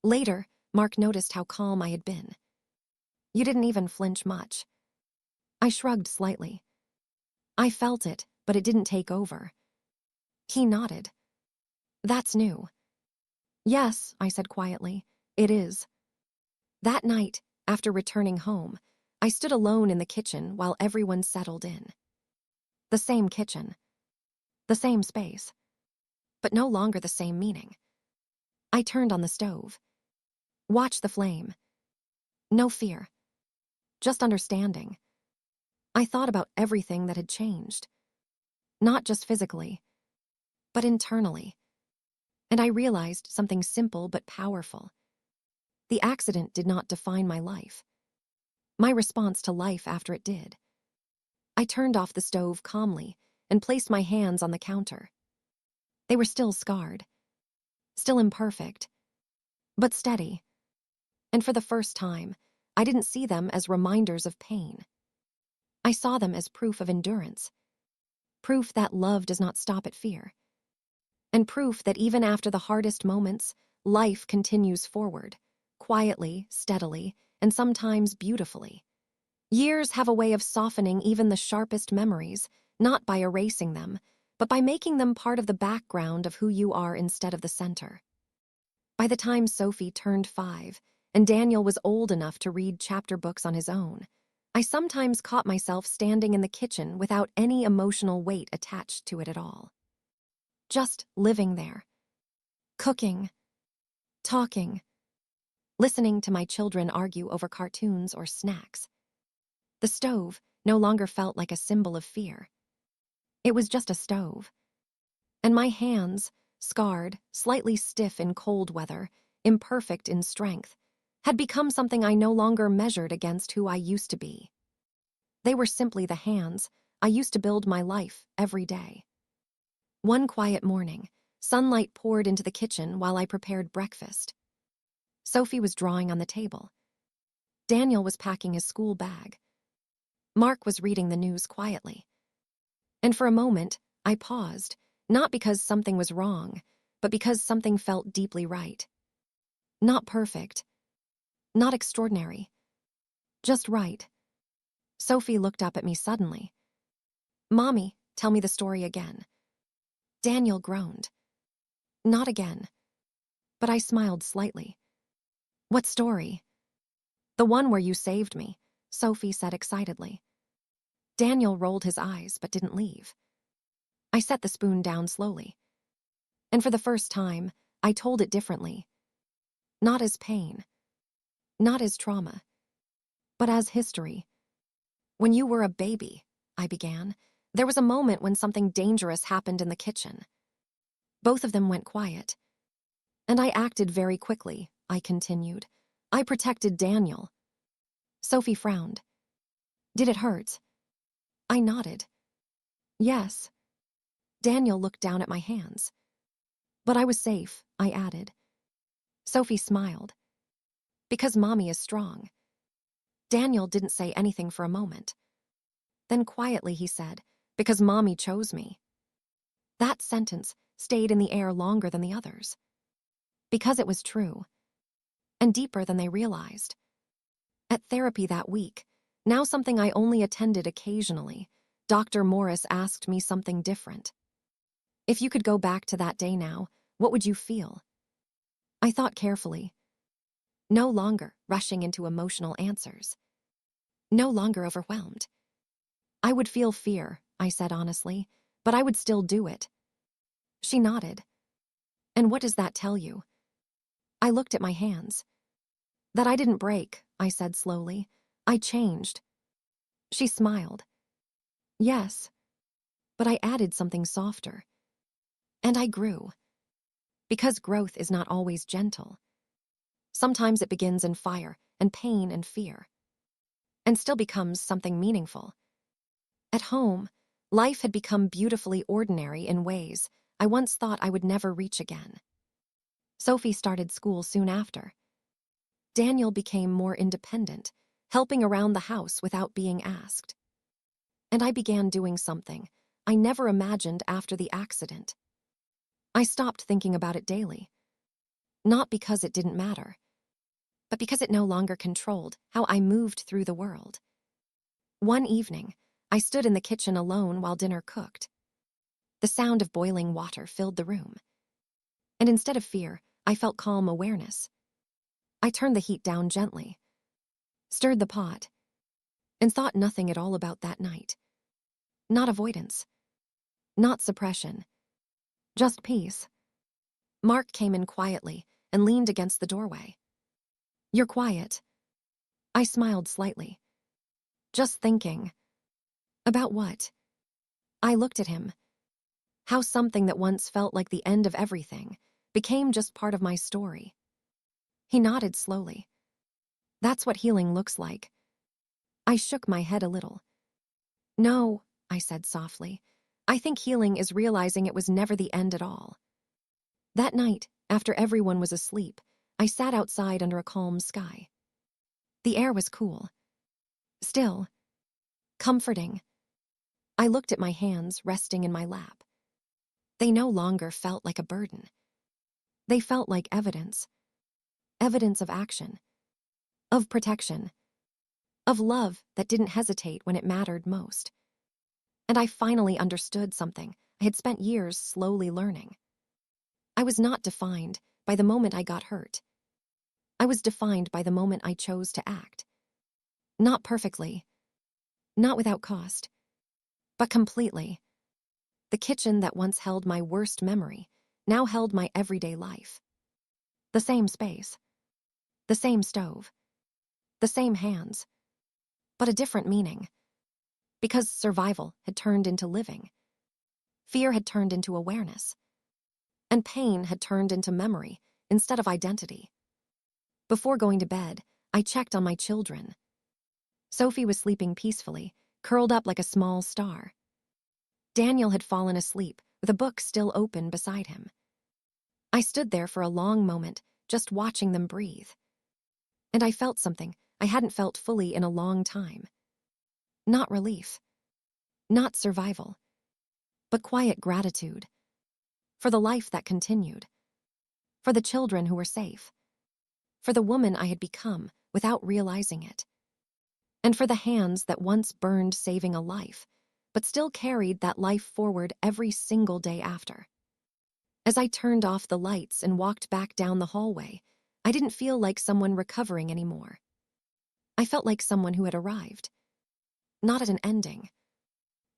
Later, Mark noticed how calm I had been. "You didn't even flinch much." I shrugged slightly. I felt it, but it didn't take over. He nodded. "That's new." "Yes," I said quietly, "it is." That night, after returning home, I stood alone in the kitchen while everyone settled in. The same kitchen. The same space. But no longer the same meaning. I turned on the stove. Watched the flame. No fear. Just understanding. I thought about everything that had changed. Not just physically, but internally. And I realized something simple but powerful. The accident did not define my life. My response to life after it did. I turned off the stove calmly and placed my hands on the counter. They were still scarred. Still imperfect. But steady. And for the first time, I didn't see them as reminders of pain. I saw them as proof of endurance. Proof that love does not stop at fear. And proof that even after the hardest moments, life continues forward, quietly, steadily, and sometimes beautifully. Years have a way of softening even the sharpest memories, not by erasing them, but by making them part of the background of who you are instead of the center. By the time Sophie turned 5, and Daniel was old enough to read chapter books on his own, I sometimes caught myself standing in the kitchen without any emotional weight attached to it at all. Just living there. Cooking. Talking. Listening to my children argue over cartoons or snacks. The stove no longer felt like a symbol of fear. It was just a stove. And my hands, scarred, slightly stiff in cold weather, imperfect in strength, had become something I no longer measured against who I used to be. They were simply the hands I used to build my life every day. One quiet morning, sunlight poured into the kitchen while I prepared breakfast. Sophie was drawing on the table. Daniel was packing his school bag. Mark was reading the news quietly. And for a moment, I paused, not because something was wrong, but because something felt deeply right. Not perfect. Not extraordinary. Just right. Sophie looked up at me suddenly. "Mommy, tell me the story again." Daniel groaned. "Not again." But I smiled slightly. "What story?" "The one where you saved me," Sophie said excitedly. Daniel rolled his eyes but didn't leave. I set the spoon down slowly. And for the first time, I told it differently. Not as pain. Not as trauma. But as history. When you were a baby, I began, there was a moment when something dangerous happened in the kitchen. Both of them went quiet. And I acted very quickly, I continued. I protected Daniel. Sophie frowned. Did it hurt? I nodded. Yes. Daniel looked down at my hands. But I was safe, I added. Sophie smiled. Because Mommy is strong. Daniel didn't say anything for a moment. Then quietly he said, because Mommy chose me. That sentence stayed in the air longer than the others. Because it was true. And deeper than they realized. At therapy that week, now something I only attended occasionally, Dr. Morris asked me something different. If you could go back to that day now, what would you feel? I thought carefully. No longer rushing into emotional answers. No longer overwhelmed. I would feel fear, I said honestly, but I would still do it. She nodded. And what does that tell you? I looked at my hands. That I didn't break, I said slowly. I changed. She smiled. Yes. But I added something softer. And I grew. Because growth is not always gentle. Sometimes it begins in fire and pain and fear. And still becomes something meaningful. At home, life had become beautifully ordinary in ways I once thought I would never reach again. Sophie started school soon after. Daniel became more independent, helping around the house without being asked. And I began doing something I never imagined after the accident. I stopped thinking about it daily. Not because it didn't matter, but because it no longer controlled how I moved through the world. One evening, I stood in the kitchen alone while dinner cooked. The sound of boiling water filled the room. And instead of fear, I felt calm awareness. I turned the heat down gently, stirred the pot, and thought nothing at all about that night. Not avoidance. Not suppression. Just peace. Mark came in quietly and leaned against the doorway. You're quiet. I smiled slightly. Just thinking. About what? I looked at him. How something that once felt like the end of everything became just part of my story. He nodded slowly. That's what healing looks like. I shook my head a little. No, I said softly. I think healing is realizing it was never the end at all. That night, after everyone was asleep, I sat outside under a calm sky. The air was cool. Still. Comforting. I looked at my hands resting in my lap. They no longer felt like a burden. They felt like evidence. Evidence of action. Of protection. Of love that didn't hesitate when it mattered most. And I finally understood something I had spent years slowly learning. I was not defined by the moment I got hurt. I was defined by the moment I chose to act. Not perfectly. Not without cost. But completely. The kitchen that once held my worst memory now held my everyday life. The same space. The same stove. The same hands. But a different meaning. Because survival had turned into living. Fear had turned into awareness. And pain had turned into memory instead of identity. Before going to bed, I checked on my children. Sophie was sleeping peacefully, curled up like a small star. Daniel had fallen asleep with a book still open beside him. I stood there for a long moment, just watching them breathe. And I felt something I hadn't felt fully in a long time. Not relief. Not survival. But quiet gratitude. For the life that continued. For the children who were safe. For the woman I had become without realizing it. And for the hands that once burned saving a life, but still carried that life forward every single day after. As I turned off the lights and walked back down the hallway, I didn't feel like someone recovering anymore. I felt like someone who had arrived. Not at an ending,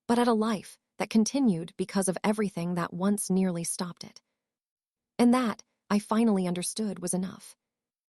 but at a life that continued because of everything that once nearly stopped it. And that, I finally understood, was enough.